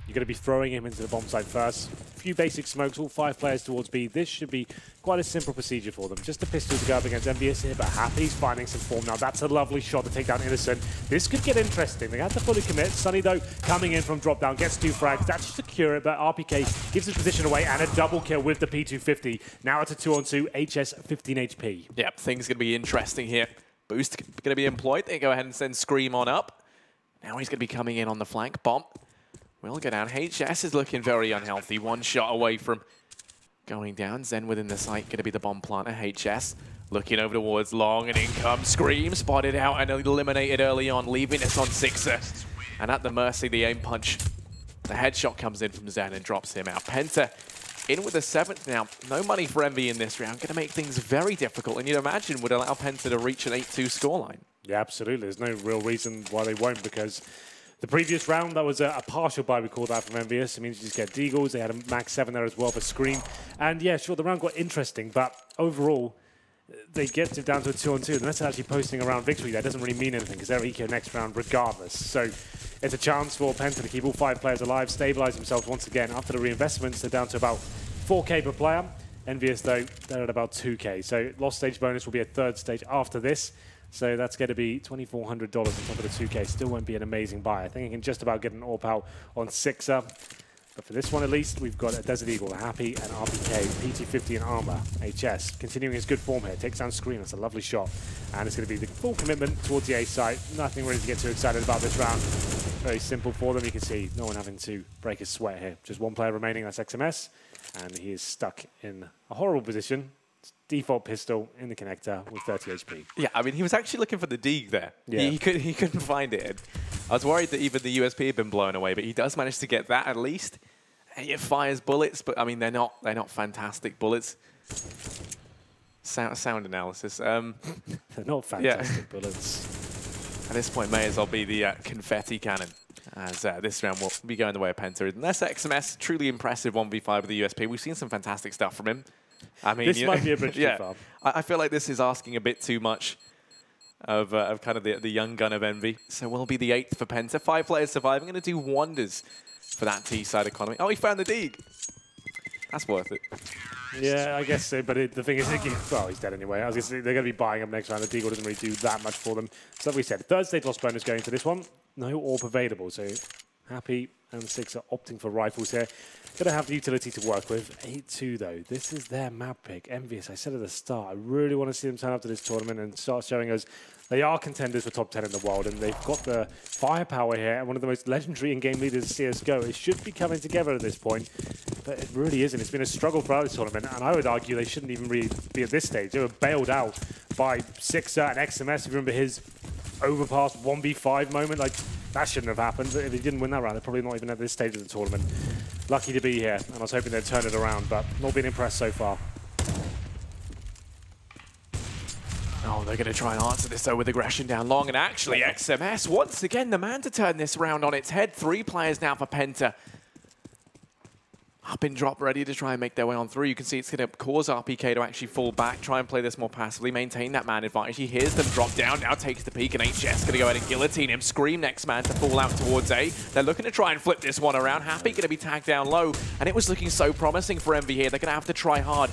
You're going to be throwing him into the bomb site first. A few basic smokes, all 5 players towards B. This should be quite a simple procedure for them. Just a pistol to go up against EnVyUs here, but Happy's finding some form now. That's a lovely shot to take down Innocent. This could get interesting. They have to fully commit. Sunny, though, coming in from drop down, gets 2 frags. That should secure it, but RPK gives his position away and a double kill with the P250. Now it's a 2-on-2, HS 15 HP. Yep, things going to be interesting here. Boost going to be employed. They go ahead and send Scream on up. Now he's going to be coming in on the flank. Bomb will go down. HS is looking very unhealthy. 1 shot away from going down. Zen within the site, going to be the bomb planter. HS looking over towards Long, and in comes Scream. Spotted out and eliminated early on, leaving us on Sixer. And at the mercy, the aim punch. The headshot comes in from Zen and drops him out. Penta in with the 7th now. No money for Envy in this round. Going to make things very difficult, and you'd imagine would allow Penta to reach an 8-2 scoreline. Yeah, absolutely. There's no real reason why they won't, because the previous round, that was a partial buy, we called that from EnVyUs. It means you just get Deagles. They had a Max 7 there as well for Scream. And yeah, sure, the round got interesting, but overall, they get it down to a 2-on-2. And that's actually posting around victory. That doesn't really mean anything because they're eco next round regardless. So it's a chance for Penta to keep all 5 players alive, stabilize themselves once again. After the reinvestments, they're down to about 4K per player. EnVyUs, though, they're at about 2K. So lost stage bonus will be a 3rd stage after this. So that's going to be $2,400 on top of the 2K. Still won't be an amazing buy. I think you can just about get an AWP out on Sixer. But for this one at least, we've got a Desert Eagle, a Happy, and RPK, PT50 and Armor, HS. Continuing his good form here. Takes down Scream. That's a lovely shot. And it's going to be the full commitment towards the A site. Nothing really to get too excited about this round. Very simple for them. You can see no one having to break a sweat here. Just 1 player remaining. That's XMS. And he is stuck in a horrible position. Default pistol in the connector with 30 HP. Yeah, I mean, he was actually looking for the dig there. Yeah. He couldn't find it. I was worried that even the USP had been blown away, but he does manage to get that at least. It fires bullets, but I mean they're not fantastic bullets. Sound analysis. They're not fantastic bullets. At this point, may as well be the confetti cannon, as this round will be going the way of Penta. Unless XMS, truly impressive 1v5 with the USP. We've seen some fantastic stuff from him. I mean, this might be a bridge too far. I feel like this is asking a bit too much of kind of the young gun of Envy. So we'll be the 8th for Penta. 5 players surviving, going to do wonders for that T-side economy. Oh, he found the Deeg. That's worth it. Yeah, I guess so, but the thing is, well, he's dead anyway. I was going to say, they're going to be buying him next round. The Deagle doesn't really do that much for them. So like we said, third stage loss bonus going to this one. No AWP available, so Happy and Six are opting for rifles here. Going to have the utility to work with. 8-2 though. This is their map pick. EnVyUs, I said at the start, I really want to see them turn up to this tournament and start showing us they are contenders for top 10 in the world, and they've got the firepower here, and one of the most legendary in-game leaders of CSGO. It should be coming together at this point, but it really isn't. It's been a struggle throughout this tournament, and I would argue they shouldn't even really be at this stage. They were bailed out by Sixer and XMS. If you remember his overpass 1v5 moment, like, that shouldn't have happened. If he didn't win that round, they're probably not even at this stage of the tournament. Lucky to be here, and I was hoping they'd turn it around, but not been impressed so far. Oh, they're going to try and answer this, though, with aggression down long. And actually, XMS, once again, the man to turn this round on its head. 3 players now for Penta. Up in drop, ready to try and make their way on through. You can see it's going to cause RPK to actually fall back, try and play this more passively, maintain that man advantage. He hears them drop down, now takes the peek, and HS going to go ahead and guillotine him. Scream next man to fall out towards A. They're looking to try and flip this one around. Happy going to be tagged down low, and it was looking so promising for Envy here. They're going to have to try hard.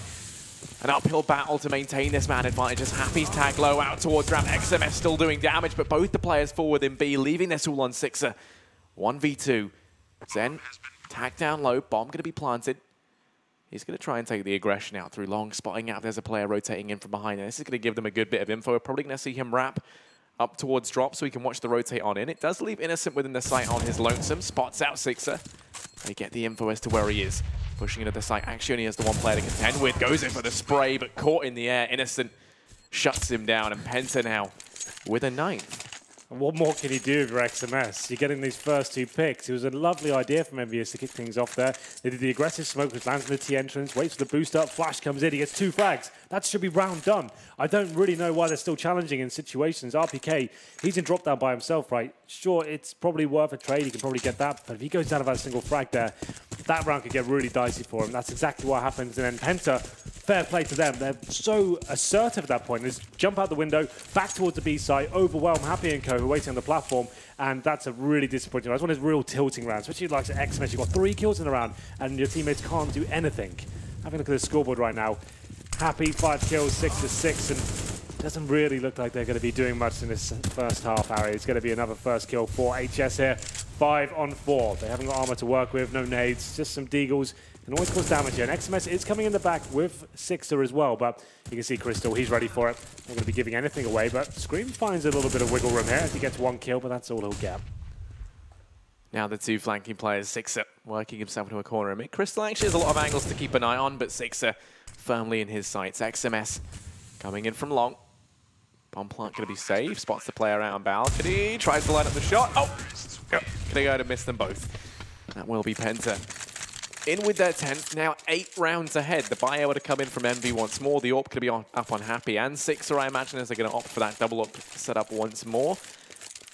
An uphill battle to maintain this man advantage as Happy's tag low out towards ramp. XMS still doing damage, but both the players forward in B, leaving this all on Sixer. 1v2. Zen, tag down low, bomb going to be planted. He's going to try and take the aggression out through long, spotting out if there's a player rotating in from behind. And this is going to give them a good bit of info. We're probably going to see him wrap up towards drop so we can watch the rotate on in. It does leave Innocent within the sight on his lonesome. Spots out Sixer. They get the info as to where he is. Pushing into the site. Actually only has the one player to contend with. Goes in for the spray, but caught in the air. Innocent shuts him down. And Penta now with a 9th. And what more can you do for XMS? You're getting these first 2 picks. It was a lovely idea from EnVyUs to kick things off there. They did the aggressive smoke, which lands in the T entrance, waits for the boost up, Flash comes in, he gets 2 frags. That should be round done. I don't really know why they're still challenging in situations. RPK, he's in drop down by himself, right? Sure, it's probably worth a trade, he can probably get that, but if he goes down without a single frag there, that round could get really dicey for him. That's exactly what happens. And then Penta, fair play to them. They're so assertive at that point. They just jump out the window, back towards the B side, overwhelm Happy and Co, who are waiting on the platform. And that's a really disappointing round. It's one of those real tilting rounds, especially like XMS. You've got 3 kills in a round, and your teammates can't do anything. Having a look at the scoreboard right now. Happy, 5 kills, 6 assists, and doesn't really look like they're going to be doing much in this first half, Harry. It's going to be another first kill for HS here. 5 on 4. They haven't got armor to work with, no nades, just some deagles. Can always cause damage here. And XMS is coming in the back with Sixer as well, but you can see Crystal, he's ready for it. Not going to be giving anything away, but Scream finds a little bit of wiggle room here as he gets 1 kill, but that's all he'll get. Now the 2 flanking players, Sixer working himself into a corner. I mean, Crystal actually has a lot of angles to keep an eye on, but Sixer firmly in his sights. XMS coming in from long. Bomb plant going to be safe. Spots the player out on balcony. Tries to line up the shot. Oh! Going to go ahead and miss them both. That will be Penta. In with their 10th, now 8 rounds ahead. The buy able to come in from Envy once more. The AWP going to be up on Happy and Sixer, I imagine, as they're going to opt for that double AWP setup once more.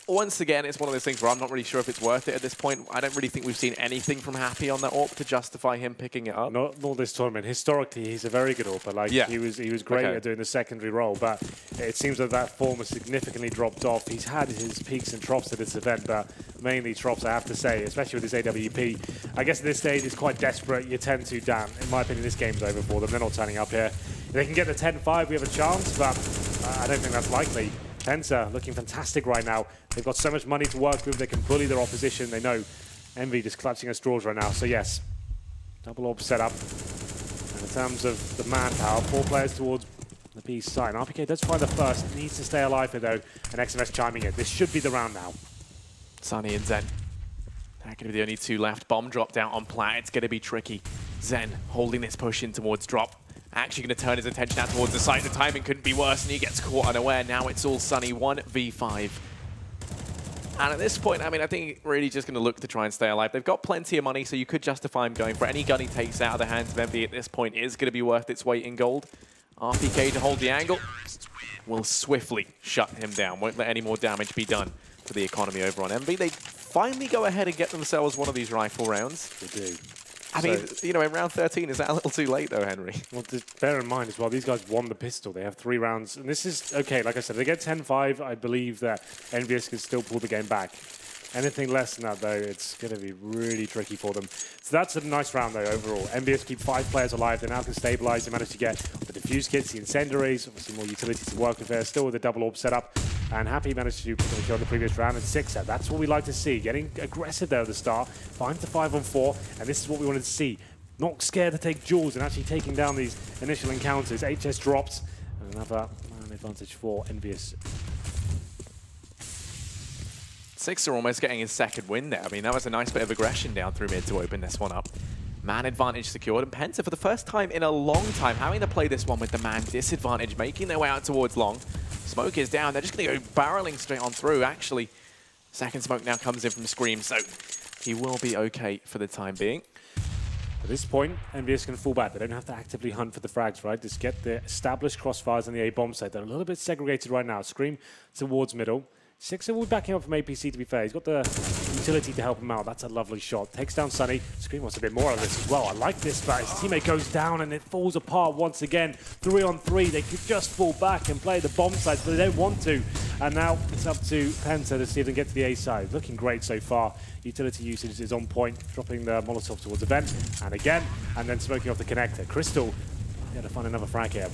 Once again, it's one of those things where I'm not really sure if it's worth it at this point. I don't really think we've seen anything from Happy on that AWP to justify him picking it up. Not this tournament. Historically, he's a very good AWPer. Like, yeah. He was great at doing the secondary role, but it seems that form has significantly dropped off. He's had his peaks and troughs at this event, but mainly troughs, I have to say, especially with this AWP. I guess at this stage, it's quite desperate. You're 10-2 down. In my opinion, this game's over for them. They're not turning up here. If they can get the 10-5, we have a chance, but I don't think that's likely. Penta looking fantastic right now. They've got so much money to work with. They can bully their opposition. They know Envy just clutching at straws right now. So yes, double AWP setup. And in terms of the manpower, 4 players towards the B side. And RPK does find the first. Needs to stay alive here though. And XMS chiming in. This should be the round now. Sunny and Zen. They're going to be the only 2 left. Bomb dropped out on plat. It's going to be tricky. Zen holding this push in towards drop. Actually going to turn his attention out towards the site. The timing couldn't be worse, and he gets caught unaware. Now it's all Sunny, 1v5. And at this point, I mean, I think really just going to look to try and stay alive. They've got plenty of money, so you could justify him going for any gun he takes out of the hands of Envy at this point is going to be worth its weight in gold. RPK to hold the angle will swiftly shut him down. Won't let any more damage be done to the economy over on Envy. They finally go ahead and get themselves one of these rifle rounds. They do. I mean, you know, in round 13, is that a little too late, though, Henry? Well, just bear in mind as well, these guys won the pistol. They have 3 rounds. And this is, okay, like I said, they get 10-5. I believe that EnVyUs can still pull the game back. Anything less than that, though, it's going to be really tricky for them. So that's a nice round, though, overall. EnVyUs keep 5 players alive. They now can stabilize. They managed to get the defuse kits, the incendiaries, obviously more utilities to work with there. Still with the double orb setup. And Happy managed to put the kill in the previous round. And 6-0. That's what we like to see. Getting aggressive there at the start. 5-5 on 4. And this is what we wanted to see. Not scared to take duels and actually taking down these initial encounters. HS drops. And another man advantage for EnVyUs. Sixer almost getting his second win there. I mean, that was a nice bit of aggression down through mid to open this one up. Man advantage secured, and Penta, for the first time in a long time, having to play this one with the man disadvantage, making their way out towards long. Smoke is down. They're just going to go barreling straight on through. Actually, second smoke now comes in from Scream, so he will be okay for the time being. At this point, EnVyUs can fall back. They don't have to actively hunt for the frags, right? Just get the established crossfires on the A bomb site. They're a little bit segregated right now. Scream towards middle. Sixer will be backing up from APC, to be fair. He's got the utility to help him out. That's a lovely shot. Takes down Sunny. Scream wants a bit more of this as well. I like this, but his teammate goes down and it falls apart once again. 3 on 3. They could just fall back and play the bomb sites, but they don't want to. And now it's up to Penta to see if they can get to the A side. Looking great so far. Utility usage is on point. Dropping the Molotov towards the vent. And again. And then smoking off the connector. Crystal, yeah, to find another frag here.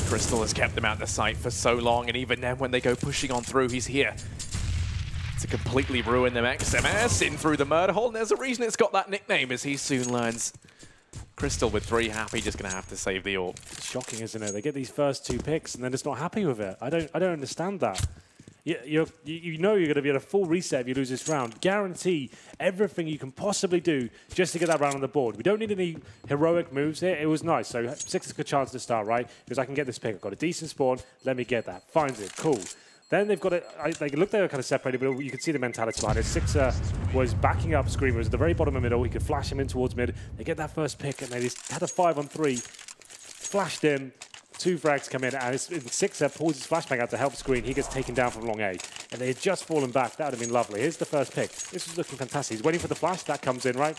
Crystal has kept them out of the sight for so long, and even then when they go pushing on through, he's here to completely ruin them. XMS in through the murder hole, and there's a reason it's got that nickname, as he soon learns. Crystal with 3, Happy just going to have to save the orb. It's shocking, isn't it? They get these first 2 picks, and then just not happy with it. I don't understand that. You know you're going to be at a full reset if you lose this round. Guarantee everything you can possibly do just to get that round on the board. We don't need any heroic moves here. It was nice. So Six is a good chance to start, right? Because I can get this pick. I've got a decent spawn. Let me get that. Finds it. Cool. Then they've got it. They look, they were kind of separated, but you could see the mentality behind it. Sixer was backing up Screamers at the very bottom of middle. He could flash him in towards mid. They get that first pick, and they just had a 5 on 3. Flashed in. 2 frags come in, and Sixer pulls his flashbang out to help Screen. He gets taken down from long A. And they had just fallen back. That would have been lovely. Here's the first pick. This was looking fantastic. He's waiting for the flash. That comes in, right?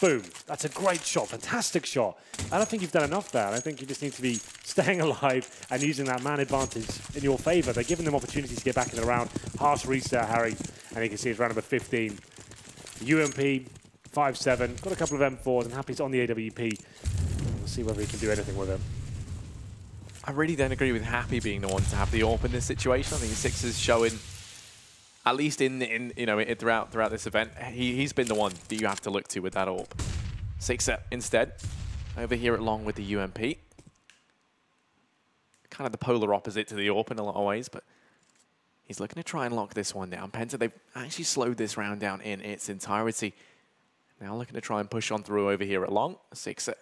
Boom. That's a great shot. Fantastic shot. I don't think you've done enough there. I think you just need to be staying alive and using that man advantage in your favor. They're giving them opportunities to get back in the round. Harsh reset, Harry. And you can see it's round number 15. UMP, 5-7. Got a couple of M4s, and Happy's on the AWP. We'll see whether he can do anything with him. I really don't agree with Happy being the one to have the AWP in this situation. I think Sixer's showing, at least throughout this event, he's been the one that you have to look to with that AWP. Sixer instead, over here at long with the UMP. Kind of the polar opposite to the AWP in a lot of ways, but he's looking to try and lock this one down. Penta, they've actually slowed this round down in its entirety. Now looking to try and push on through over here at long. Sixer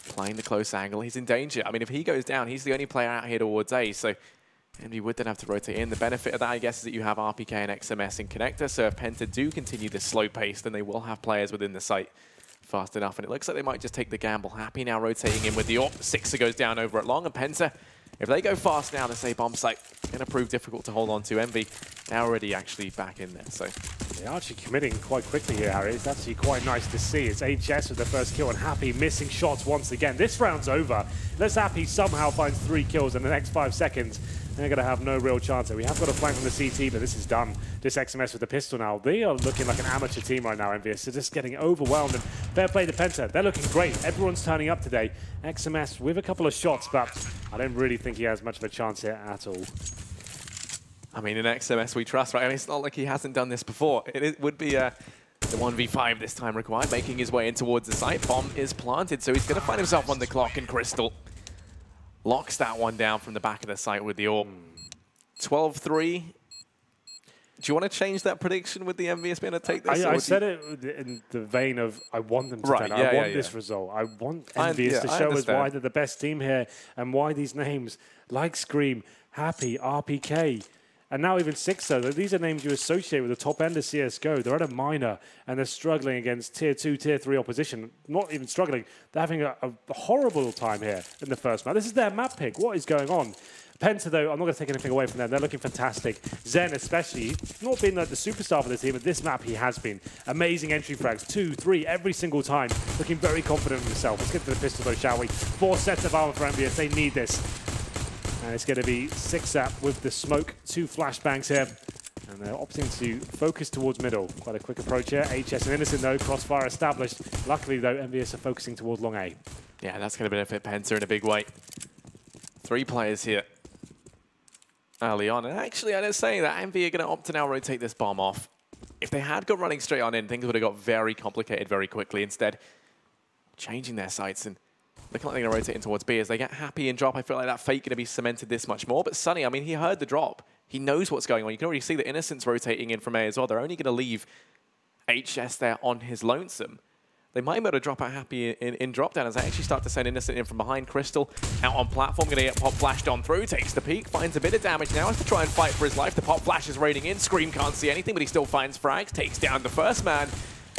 playing the close angle. He's in danger. I mean, if he goes down, he's the only player out here towards A, so Envy would then have to rotate in. The benefit of that, I guess, is that you have RPK and XMS in connector, so if Penta do continue this slow pace, then they will have players within the site fast enough, and it looks like they might just take the gamble. Happy now rotating in with the AWP. Sixer goes down over at long, and Penta, if they go fast now, this A bomb site going to prove difficult to hold on to. Envy now already actually back in there, so they're actually committing quite quickly here, Harry. It's actually quite nice to see. It's HS with the first kill, and Happy missing shots once again. This round's over. Unless Happy somehow finds 3 kills in the next 5 seconds, they're going to have no real chance here. We have got a flank from the CT, but this is done. This XMS with the pistol now. They are looking like an amateur team right now, EnVyUs. They're just getting overwhelmed, and fair play to Penta. They're looking great. Everyone's turning up today. XMS with a couple of shots, but I don't really think he has much of a chance here at all. I mean, in XMS we trust, right? I mean, it's not like he hasn't done this before. It would be the 1v5 this time required, making his way in towards the site. Bomb is planted, so he's going to find himself on the clock, and Crystal locks that one down from the back of the site with the AWP. 12-3. Do you want to change that prediction with the EnVyUs being able to take this? I said it in the vein of I want them to turn. I want this result. I want EnVyUs to show us why they're the best team here and why these names like Scream, Happy, RPK, And now even Sixo, these are names you associate with the top end of CSGO. They're at a minor, and they're struggling against Tier 2, Tier 3 opposition. Not even struggling. They're having a horrible time here in the first map. This is their map pick. What is going on? Penta, though, I'm not going to take anything away from them. They're looking fantastic. Zen, especially, not being like the superstar for the team, but this map he has been. Amazing entry frags, 2, 3, every single time. Looking very confident in himself. Let's get to the pistol, though, shall we? 4 sets of armor for EnVyUs. They need this. And it's going to be Sixap with the smoke, 2 flashbangs here. And they're opting to focus towards middle. Quite a quick approach here. HS and Innocent, though, crossfire established. Luckily, though, EnVyUs are focusing towards long A. Yeah, that's going to benefit Penta in a big way. 3 players here early on. And actually, I didn't say that EnVy are going to opt to now rotate this bomb off. If they had got running straight on in, things would have got very complicated very quickly. Instead, changing their sights and looking like they're going to rotate in towards B as they get happy and drop. I feel like that fake going to be cemented this much more. But Sunny, I mean, he heard the drop. He knows what's going on. You can already see the Innocents rotating in from A as well. They're only going to leave HS there on his lonesome. They might be able to drop out happy in drop down as they actually start to send Innocent in from behind. Crystal out on platform, going to get pop flashed on through, takes the peek, finds a bit of damage now, has to try and fight for his life. The pop flash is raining in, Scream can't see anything, but he still finds frags, takes down the first man.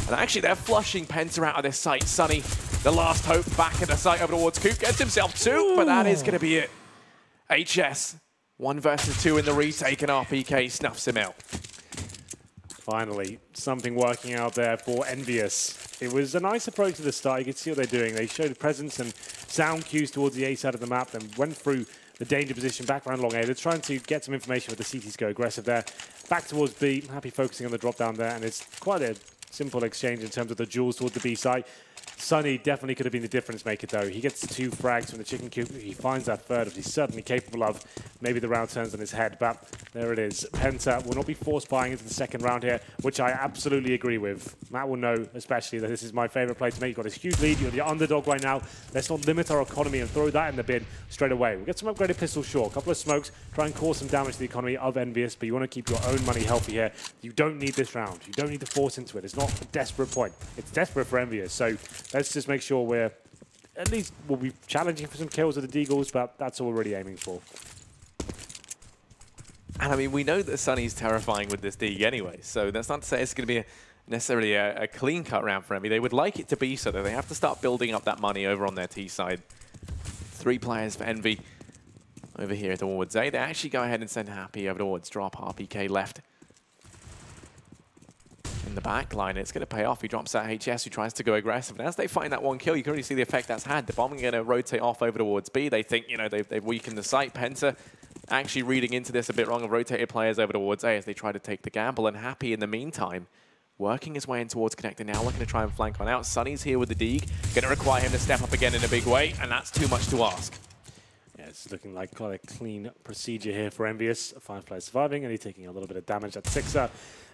And actually they're flushing Penta out of this site. Sunny, the last hope, back at the site over towards Coop, gets himself 2, but that is going to be it. HS, 1 versus 2 in the retake, and RPK snuffs him out. Finally, something working out there for EnVyUs. It was a nice approach to the start. You could see what they're doing. They showed presence and sound cues towards the A side of the map, then went through the danger position back around long A. They're trying to get some information with the CTs go aggressive there. Back towards B, happy focusing on the drop down there, and it's quite a simple exchange in terms of the duels towards the B side. Sunny definitely could have been the difference maker, though. He gets 2 frags from the chicken coop. He finds that third, which he's certainly capable of. Maybe the round turns on his head, but there it is. Penta will not be force buying into the second round here, which I absolutely agree with. Matt will know, especially, that this is my favorite play to make. You've got this huge lead. You're the underdog right now. Let's not limit our economy and throw that in the bin straight away. We'll get some upgraded pistols, sure. A couple of smokes. Try and cause some damage to the economy of EnVyUs, but you want to keep your own money healthy here. You don't need this round. You don't need to force into it. It's not a desperate point. It's desperate for EnVyUs. So let's just make sure we'll be challenging for some kills with the Deagles, but that's all we're really aiming for. And I mean, we know that Sunny's terrifying with this Deag anyway, so that's not to say it's going to be necessarily a clean-cut round for EnVy. They would like it to be so, though. They have to start building up that money over on their T side. 3 players for EnVy over here towards A. They actually go ahead and send Happy over towards drop. RPK left in the back line. It's going to pay off. He drops out HS, who tries to go aggressive. And as they find that 1 kill, you can already see the effect that's had. The bombing going to rotate off over towards B. They think, you know, they've weakened the site. Penta actually reading into this a bit wrong and rotated players over towards A as they try to take the gamble. And Happy, in the meantime, working his way in towards connecting now, looking to try and flank on out. Sunny's here with the Deag. Going to require him to step up again in a big way, and that's too much to ask. Yeah, it's looking like quite a clean procedure here for EnVyUs. 5 players surviving, and he's taking a little bit of damage at Sixer.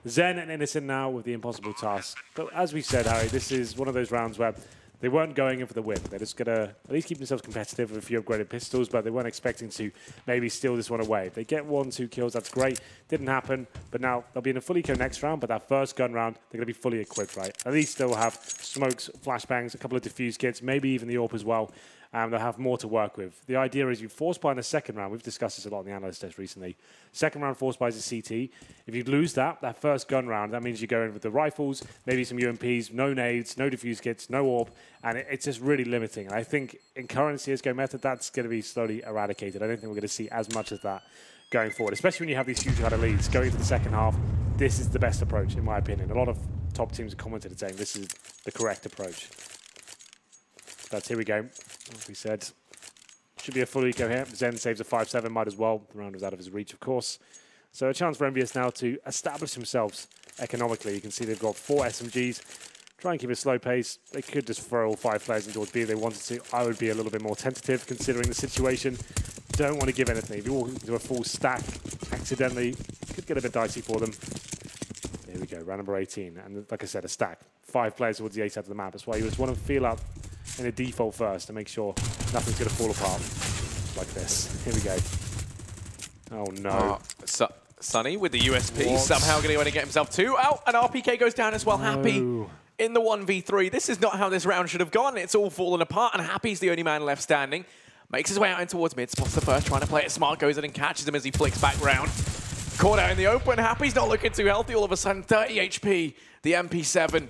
Zen and Innocent now with the impossible task. But as we said, Harry, this is one of those rounds where they weren't going in for the win. They're just going to at least keep themselves competitive with a few upgraded pistols, but they weren't expecting to maybe steal this one away. If they get 1, 2 kills, that's great. Didn't happen, but now they'll be in a fully eco next round, but that first gun round, they're going to be fully equipped, right? At least they'll have smokes, flashbangs, a couple of diffuse kits, maybe even the AWP as well. They'll have more to work with. The idea is you force buy in the second round. We've discussed this a lot in the analyst test recently. Second round force buys is CT. If you lose that first gun round, that means you go in with the rifles, maybe some UMPs, no nades, no diffuse kits, no AWP, and it's just really limiting. And I think in current CSGO method, that's going to be slowly eradicated. I don't think we're going to see as much as that going forward, especially when you have these huge kind of leads. Going into the second half, this is the best approach, in my opinion. A lot of top teams have commented saying this is the correct approach. But here we go. As we said, should be a full eco here. Zen saves a 5-7, might as well. The round was out of his reach, of course. So a chance for EnVyUs now to establish themselves economically. You can see they've got 4 SMGs. Try and keep a slow pace. They could just throw all 5 players in towards B if they wanted to. I would be a little bit more tentative considering the situation. Don't want to give anything. If you walk into a full stack accidentally, it could get a bit dicey for them. There we go, round number 18. And like I said, a stack. 5 players towards the A side of the map. That's why you just want to feel up in a default first to make sure nothing's going to fall apart like this. Here we go. Oh no. Sunny with the USP, somehow going to get himself 2 out, and RPK goes down as well. No. Happy in the 1v3. This is not how this round should have gone. It's all fallen apart, and Happy's the only man left standing. Makes his way out in towards mid, spots the first, trying to play it smart, goes in and catches him as he flicks back round. Caught out in the open. Happy's not looking too healthy all of a sudden. 30 HP, the MP7.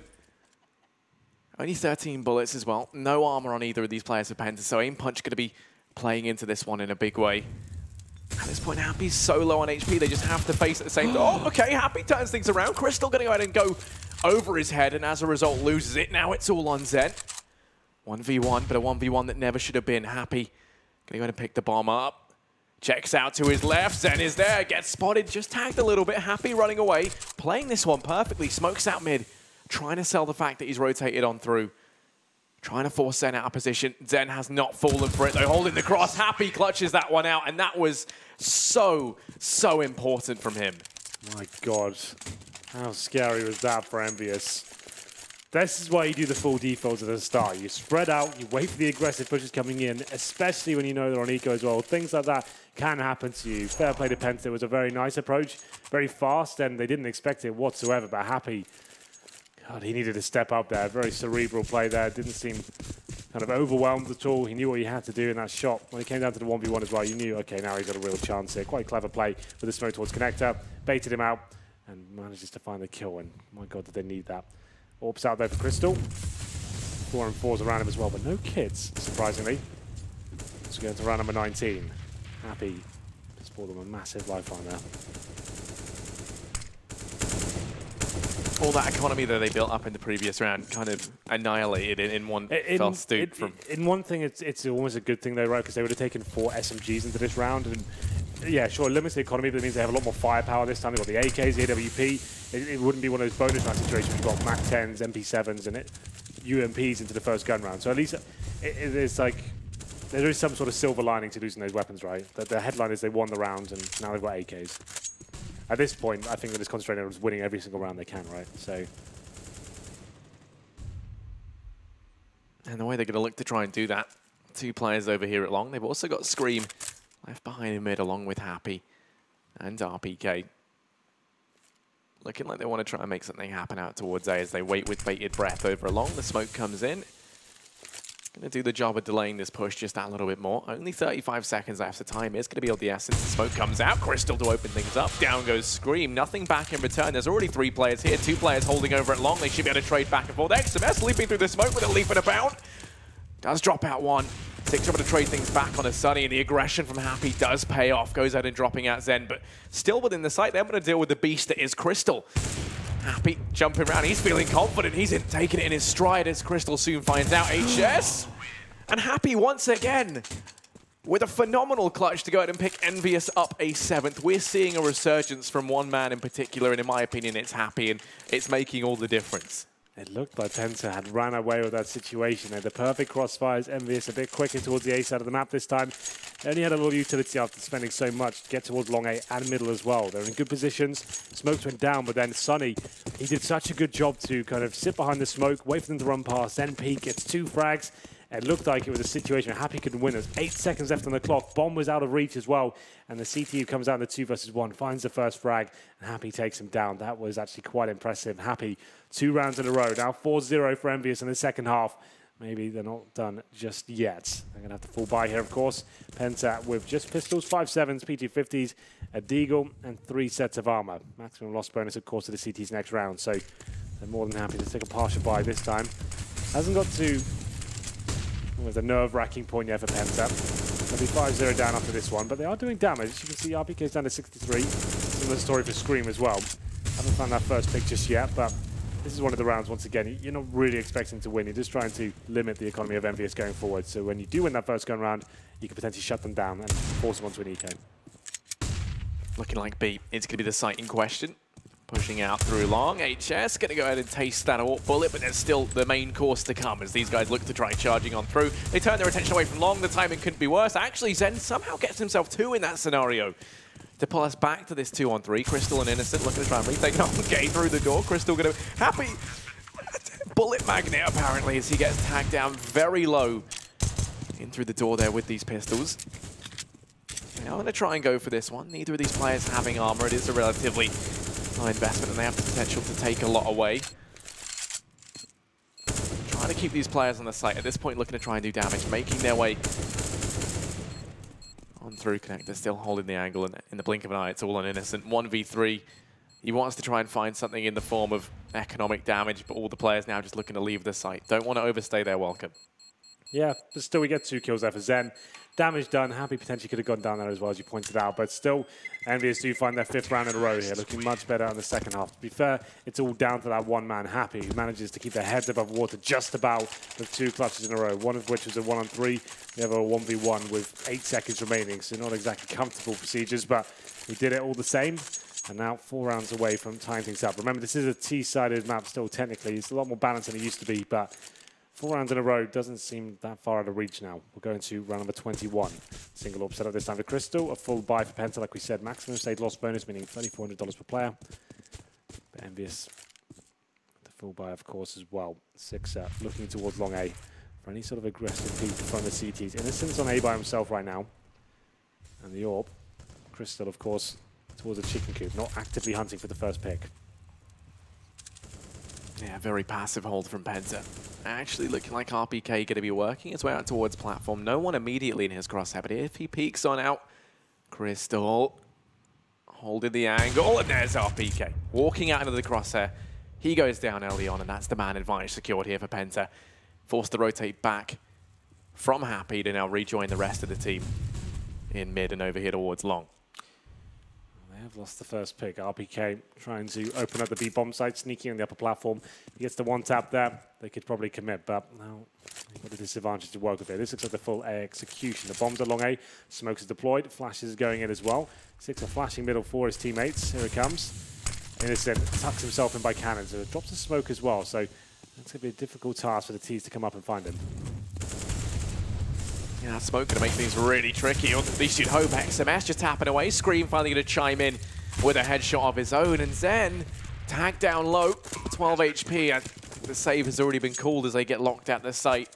Only 13 bullets as well. No armor on either of these players for Penta, so Aim Punch going to be playing into this one in a big way. At this point, Happy's so low on HP, they just have to face at the same time. Oh, okay, Happy turns things around. Crystal going to go ahead and go over his head, and as a result, loses it. Now it's all on Zen. 1v1, but a 1v1 that never should have been. Happy going to go ahead and pick the bomb up. Checks out to his left. Zen is there, gets spotted, just tagged a little bit. Happy running away, playing this one perfectly. Smokes out mid, trying to sell the fact that he's rotated on through. Trying to force Zen out of position. Zen has not fallen for it, though. Holding the cross. Happy clutches that one out, and that was so important from him. My God. How scary was that for EnVyUs? This is why you do the full defaults at the start. You spread out, you wait for the aggressive pushes coming in, especially when you know they're on eco as well. Things like that can happen to you. Fair play to Penta. It was a very nice approach, very fast, and they didn't expect it whatsoever, but Happy, God, he needed to step up there. Very cerebral play there. Didn't seem kind of overwhelmed at all. He knew what he had to do in that shot. When it came down to the 1v1 as well, you knew, okay, now he's got a real chance here. Quite a clever play with the smoke towards connector. Baited him out and manages to find the kill. And my God, did they need that. Orps out there for Crystal. 4 and 4s around him as well, but no kids, surprisingly. Let's go into round number 19. Happy just bought them a massive lifeline there. All that economy that they built up in the previous round kind of annihilated in one fell swoop. In one thing, it's almost a good thing though, right? Because they would have taken 4 SMGs into this round, and yeah, sure, it limits the economy, but it means they have a lot more firepower this time. They've got the AKs, the AWP. It wouldn't be one of those bonus round situations. You've got MAC 10s, MP7s, and UMPs into the first gun round. So at least it's like there is some sort of silver lining to losing those weapons, right? The headline is they won the round, and now they've got AKs. At this point, I think they're just concentrating on winning every single round they can, right? So. And the way they're going to look to try and do that, 2 players over here at long. They've also got Scream left behind in mid along with Happy and RPK. Looking like they want to try and make something happen out towards A as they wait with bated breath over along. The smoke comes in. Going to do the job of delaying this push just that little bit more. Only 35 seconds left. The time is going to be of the essence. The smoke comes out. Crystal to open things up. Down goes Scream. Nothing back in return. There's already 3 players here. 2 players holding over at long. They should be able to trade back and forth. XMS leaping through the smoke with a leap and a bound. Does drop out 1. 6 able to trade things back on a Sunny, and the aggression from Happy does pay off. Goes out and dropping out Zen, but still within the sight. They're going to deal with the beast that is Crystal. Happy jumping around. He's feeling confident. He's taking it in his stride as Crystal soon finds out. HS. And Happy once again with a phenomenal clutch to go ahead and pick EnVyUs up a 7th. We're seeing a resurgence from one man in particular, and in my opinion, it's Happy, and it's making all the difference. It looked like Penta had ran away with that situation. They had the perfect crossfires. EnVyUs a bit quicker towards the A side of the map this time. They only had a little utility after spending so much to get towards long A and middle as well. They're in good positions. Smokes went down, but then Sunny, he did such a good job to kind of sit behind the smoke, wait for them to run past, then peek, gets 2 frags. It looked like it was a situation where Happy could win. There's 8 seconds left on the clock. Bomb was out of reach as well. And the CTU comes out in the 2 versus 1, finds the first frag, and Happy takes him down. That was actually quite impressive. Happy, 2 rounds in a row. Now 4-0 for EnVyUs in the second half. Maybe they're not done just yet. They're going to have to full buy here, of course. Penta with just pistols, 5.7s, P250s, a deagle, and 3 sets of armor. Maximum loss bonus, of course, to the CT's next round. So they're more than happy to take a partial buy this time. Hasn't got to... There's a nerve-wracking point here for Penta. They'll be 5-0 down after this one, but they are doing damage. As you can see, RPK's down to 63. Similar story for Scream as well. Haven't found that first pick just yet, but this is one of the rounds, once again, you're not really expecting to win. You're just trying to limit the economy of EnVyUs going forward. So when you do win that first gun round, you can potentially shut them down and force them onto an eco. Looking like B, it's going to be the site in question. Pushing out through long. HS going to go ahead and taste that AWP bullet, but there's still the main course to come as these guys look to try charging on through. They turn their attention away from long. The timing couldn't be worse. Actually, Zen somehow gets himself 2 in that scenario to pull us back to this 2-on-3. Crystal and Innocent looking to try and retake it on Gay through the door. Crystal going to Happy. Bullet magnet apparently as he gets tagged down very low in through the door there with these pistols. Now I'm going to try and go for this one. Neither of these players having armor. It is a relatively high investment and they have the potential to take a lot away. Trying to keep these players on the site. At this point looking to try and do damage. Making their way On through connector, still holding the angle, and in the blink of an eye, it's all on Innocent. 1v3. He wants to try and find something in the form of economic damage, but all the players now just looking to leave the site. Don't want to overstay their welcome. Yeah, but still we get 2 kills there for Zen. Damage done. Happy potentially could have gone down there as well, as you pointed out. But still, EnVyUs do find their 5th round in a row here, looking much better in the second half. To be fair, it's all down to that one man, Happy, who manages to keep their heads above water just about with 2 clutches in a row, one of which was a 1-on-3, the other a 1v1 with 8 seconds remaining. So not exactly comfortable procedures, but he did it all the same. And now 4 rounds away from tying things up. Remember, this is a T-sided map still technically. It's a lot more balanced than it used to be, but 4 rounds in a row doesn't seem that far out of reach now. We're going to round number 21. Single AWP setup this time for Crystal. A full buy for Penta, like we said. Maximum stage loss bonus, meaning $3,400 per player. But EnVyUs, the full buy, of course, as well. 6 looking towards long A for any sort of aggressive peek from the CTs. Innocent's on A by himself right now. And the AWP, Crystal, of course, towards the chicken coop, not actively hunting for the first pick. Yeah, very passive hold from Penta. Actually looking like RPK going to be working his way out towards platform. No one immediately in his crosshair, but if he peeks on out, Crystal holding the angle, and there's RPK. Walking out into the crosshair. He goes down early on, and that's the man advantage secured here for Penta. Forced to rotate back from Happy to now rejoin the rest of the team in mid and over here towards long. They have lost the first pick. RPK trying to open up the B bomb site, sneaking on the upper platform. He gets the 1 tap there. They could probably commit, but now they've got a disadvantage to work with here. This looks like the full A execution. The bombs are long A. Smokes is deployed. Flash is going in as well. 6 are flashing middle for his teammates. Here it comes. Innocent tucks himself in by cannon, so it drops the smoke as well. So that's going to be a difficult task for the T's to come up and find him. Yeah, that smoke going to make things really tricky, or at least you'd hope. XMS just tapping away. Scream finally going to chime in with a headshot of his own. And Zen tagged down low, 12 HP. And the save has already been called as they get locked at the site.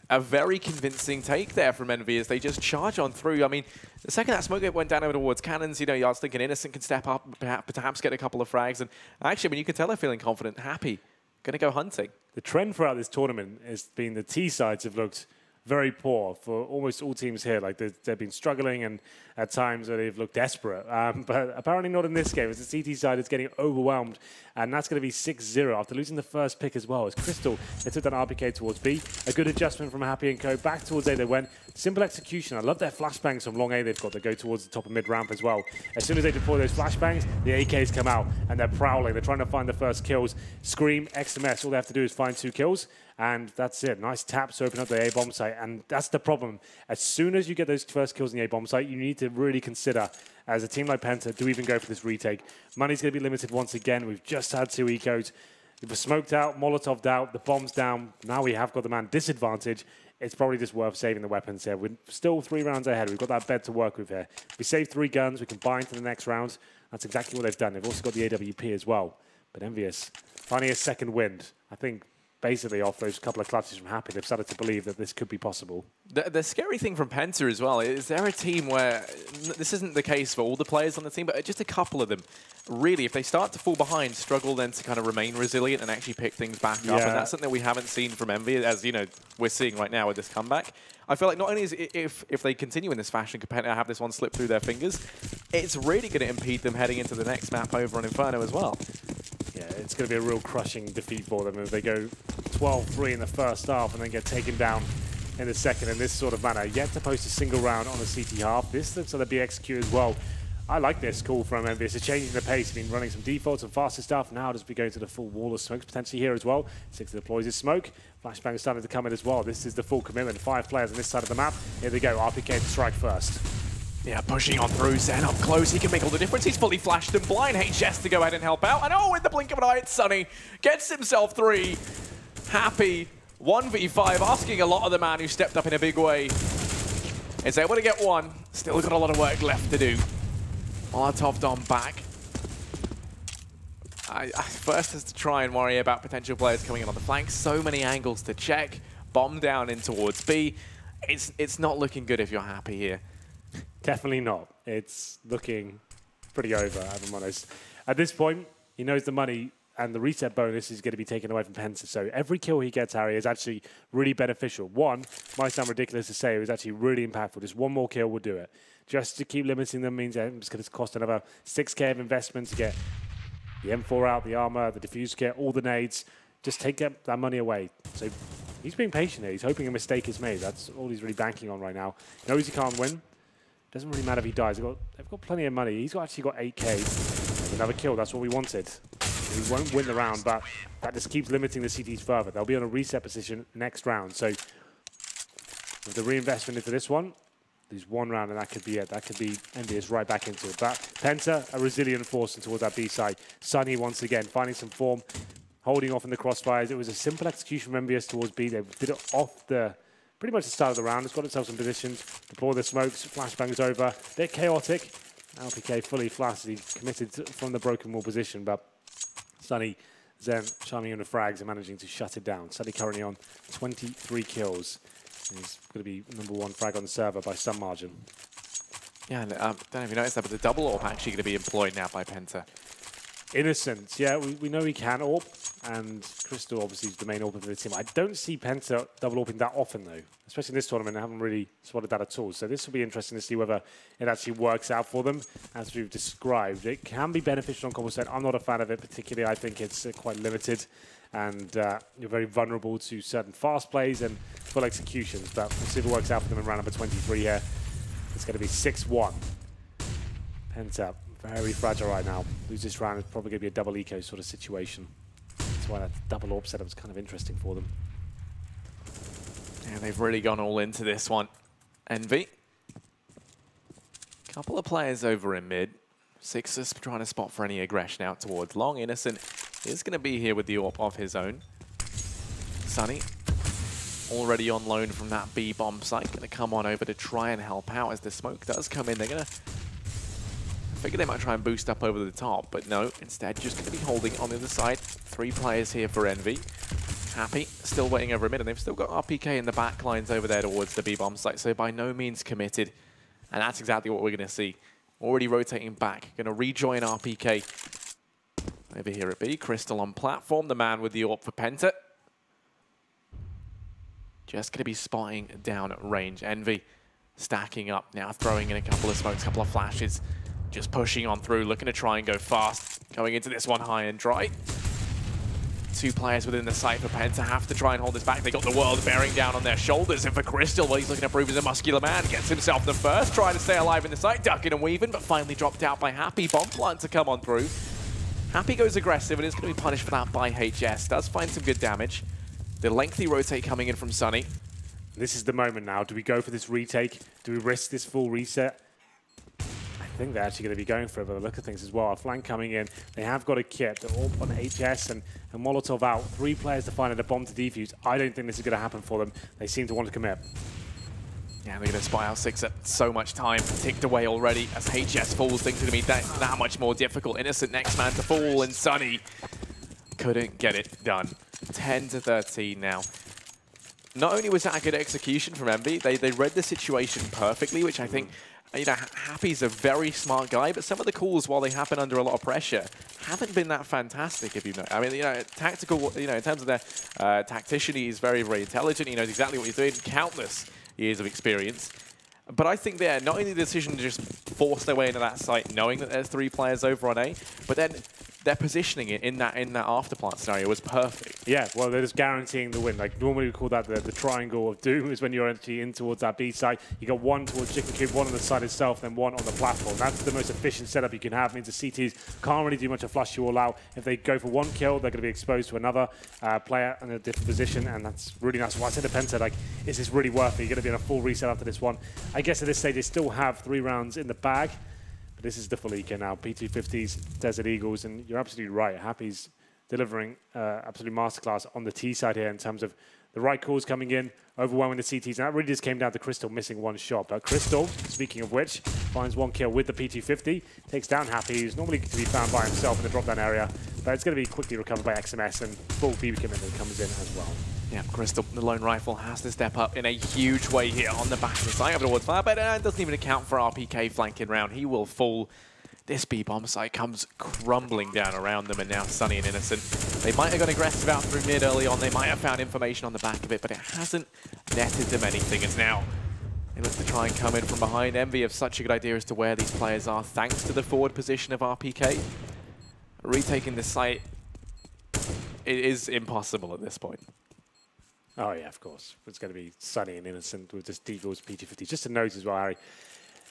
A very convincing take there from EnVyUs. They just charge on through. I mean, the second that smoke went down over towards cannons, you know, I was thinking Innocent can step up, perhaps get a couple of frags. And actually, I mean, you can tell they're feeling confident, happy, going to go hunting. The trend throughout this tournament has been the T sides have looked very poor for almost all teams here. Like they've been struggling, and at times they've looked desperate. But apparently not in this game. As the CT side is getting overwhelmed, and that's going to be 6-0 after losing the first pick as well. As Crystal, they took that RPK towards B. A good adjustment from Happy and Co. Back towards A they went. Simple execution. I love their flashbangs from long A they've got that go towards the top of mid-ramp as well. As soon as they deploy those flashbangs, the AKs come out, and they're prowling. They're trying to find the first kills. Scream, XMS, all they have to do is find 2 kills. And that's it. Nice taps to open up the A-bomb site. And that's the problem. As soon as you get those first kills in the A-bomb site, you need to really consider, as a team like Penta, do we even go for this retake? Money's going to be limited once again. We've just had 2 ecos. We've smoked out, Molotov'd out, the bomb's down. Now we have got the man disadvantage. It's probably just worth saving the weapons here. We're still 3 rounds ahead. We've got that bed to work with here. We save 3 guns. We can buy into the next round. That's exactly what they've done. They've also got the AWP as well. But EnVyUs finding a second wind. I think basically off those couple of clutches from Happy, they've started to believe that this could be possible. The scary thing from Penta as well is they're a team where this isn't the case for all the players on the team, but just a couple of them. Really, if they start to fall behind, struggle then to kind of remain resilient and actually pick things back up. And that's something we haven't seen from EnVyUs, as you know, we're seeing right now with this comeback. I feel like not only is if they continue in this fashion, can Penta have this one slip through their fingers, it's really going to impede them heading into the next map over on Inferno as well. Yeah, it's going to be a real crushing defeat for them if they go 12-3 in the first half and then get taken down in the second in this sort of manner. Yet to post a single round on the CT half. This looks like the BXQ as well. I like this call from EnVyUs. It's changing the pace. Been running some defaults and faster stuff. Now just be going to the full wall of smokes potentially here as well. 6 deploys his smoke. Flashbang is starting to come in as well. This is the full commitment. 5 players on this side of the map. Here they go. RPK to strike first. Yeah, pushing on through, Zen up close, he can make all the difference. He's fully flashed and blind. HS to go ahead and help out. And oh, in the blink of an eye, it's Sunny. Gets himself 3. Happy, 1v5, asking a lot of the man who stepped up in a big way. Is able to get 1. Still got a lot of work left to do. Molotov Dom back. I first has to try and worry about potential players coming in on the flank. So many angles to check. Bomb down in towards B. It's not looking good if you're Happy here. Definitely not. It's looking pretty over, if I'm honest. At this point, he knows the money and the reset bonus is going to be taken away from Penta. So every kill he gets, Harry, is actually really beneficial. One, might sound ridiculous to say, it was actually really impactful. Just one more kill will do it. Just to keep limiting them means it's going to cost another 6k of investment to get the M4 out, the armor, the diffuse kit, all the nades. Just take that money away. So he's being patient here. He's hoping a mistake is made. That's all he's really banking on right now. He knows he can't win. Doesn't really matter if he dies. They've got plenty of money. He's actually got 8k. Another kill. That's what we wanted. He won't win the round, but that just keeps limiting the CTs further. They'll be on a reset position next round. So with the reinvestment into this one, there's one round, and that could be it. That could be EnVyUs right back into it. But Penta, a resilient force towards that B side. Sunny, once again, finding some form, holding off in the crossfires. It was a simple execution from EnVyUs towards B. They did it off the pretty much the start of the round. It's got itself some positions. Deploy the smokes, flashbangs over. They're chaotic. LPK fully flaccid. He committed from the broken wall position, but Sunny, Zen, charming in the frags and managing to shut it down. Sunny currently on 23 kills. He's going to be #1 frag on the server by some margin. Yeah, and I don't know if you noticed that, but the double AWP actually going to be employed now by Penta. Innocent, yeah, we know he can AWP, and Crystal obviously is the main AWP for the team. I don't see Penta double AWPing that often though, especially in this tournament. I haven't really spotted that at all. So this will be interesting to see whether it actually works out for them. As we've described, it can be beneficial on cobblestone. I'm not a fan of it particularly. I think it's quite limited, and you're very vulnerable to certain fast plays and full executions. But we'll see if it works out for them in round number 23 here. It's going to be 6-1. Penta, very fragile right now. Lose this round, it's probably going to be a double eco sort of situation. That's why that double AWP setup is kind of interesting for them. Yeah, they've really gone all into this one. Envy. Couple of players over in mid. Sixers trying to spot for any aggression out towards long. Innocent is going to be here with the AWP of his own. Sunny, already on loan from that B bomb site. Going to come on over to try and help out as the smoke does come in. They're going to figure they might try and boost up over the top, but no, instead just going to be holding on the other side. 3 players here for Envy. Happy, still waiting over a minute. They've still got RPK in the back lines over there towards the B-bomb site, so by no means committed. And that's exactly what we're going to see. Already rotating back. Going to rejoin RPK over here at B. Crystal on platform, the man with the AWP for Penta. Just going to be spotting down at range. Envy stacking up now, throwing in a couple of smokes, couple of flashes. Just pushing on through, looking to try and go fast. Going into this one high and dry. 2 players within the site for Penta have to try and hold this back. They got the world bearing down on their shoulders. And for Crystal, well, he's looking to prove he's a muscular man. Gets himself the first, trying to stay alive in the site, ducking and weaving, but finally dropped out by Happy. Bomb plant to come on through. Happy goes aggressive and is going to be punished for that by HS. Does find some good damage. The lengthy rotate coming in from Sunny. This is the moment now. Do we go for this retake? Do we risk this full reset? I think they're actually going to be going for it by the look of things as well. A flank coming in. They have got a kit. They're all on HS and Molotov out. 3 players to find and a bomb to defuse. I don't think this is going to happen for them. They seem to want to commit. Yeah, they're going to spy out Sixer. So much time ticked away already as HS falls. Things are going to be that much more difficult. Innocent next man to fall, and Sunny couldn't get it done. 10-13 now. Not only was that a good execution from Envy, they read the situation perfectly, which I think, you know, Happy's a very smart guy, but some of the calls, while they happen under a lot of pressure, haven't been that fantastic, if you know. I mean, you know, tactical, you know, in terms of their tactician, he's very, very intelligent. He knows exactly what he's doing, countless years of experience. But I think they're not only the decision to just force their way into that site, knowing that there's 3 players over on A, but then their positioning it in that afterplant scenario was perfect. Yeah, well, they're just guaranteeing the win. Like, normally we call that the triangle of doom, is when you're actually in towards that B side. You got 1 towards Chicken Cube, 1 on the side itself, then 1 on the platform. That's the most efficient setup you can have. It means the CTs can't really do much to flush you all out. If they go for 1 kill, they're going to be exposed to another player in a different position, and that's really nice. Why I said to Penta, like, is this really worth it? You're going to be on a full reset after this one. I guess at this stage, they still have 3 rounds in the bag. This is the full eco now. P250s, Desert Eagles, and you're absolutely right. Happy's delivering absolute masterclass on the T side here in terms of the right calls coming in, overwhelming the CTs. And that really just came down to Crystal missing 1 shot. But Crystal, speaking of which, finds 1 kill with the P250, takes down Happy, who's normally to be found by himself in the drop-down area. But it's going to be quickly recovered by XMS, and full BB commitment comes in as well. Yeah, Crystal, the lone rifle, has to step up in a huge way here on the back of the site over towards fire, but it doesn't even account for RPK flanking round. He will fall this B-bomb site comes crumbling down around them, and now Sunny and Innocent, they might have gone aggressive out through mid early on, they might have found information on the back of it, but it hasn't netted them anything. It's now they look to try and come in from behind. Envy have such a good idea as to where these players are, thanks to the forward position of RPK. Retaking the site, it is impossible at this point. Oh, yeah, of course. It's going to be Sunny and Innocent with this Devil's PT50. Just to note as well, Harry,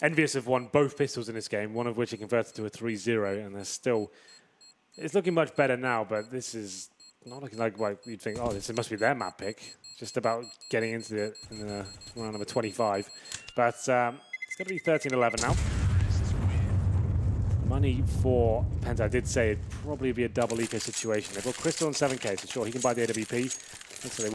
EnVyUs have won both pistols in this game, one of which are converted to a 3-0, and they're still... It's looking much better now, but this is not looking like what you'd think, oh, this must be their map pick. Just about getting into it in round number 25. But it's going to be 13-11 now. Money for Penta. I did say it'd probably be a double eco situation. They've got Crystal on 7k, so sure, he can buy the AWP.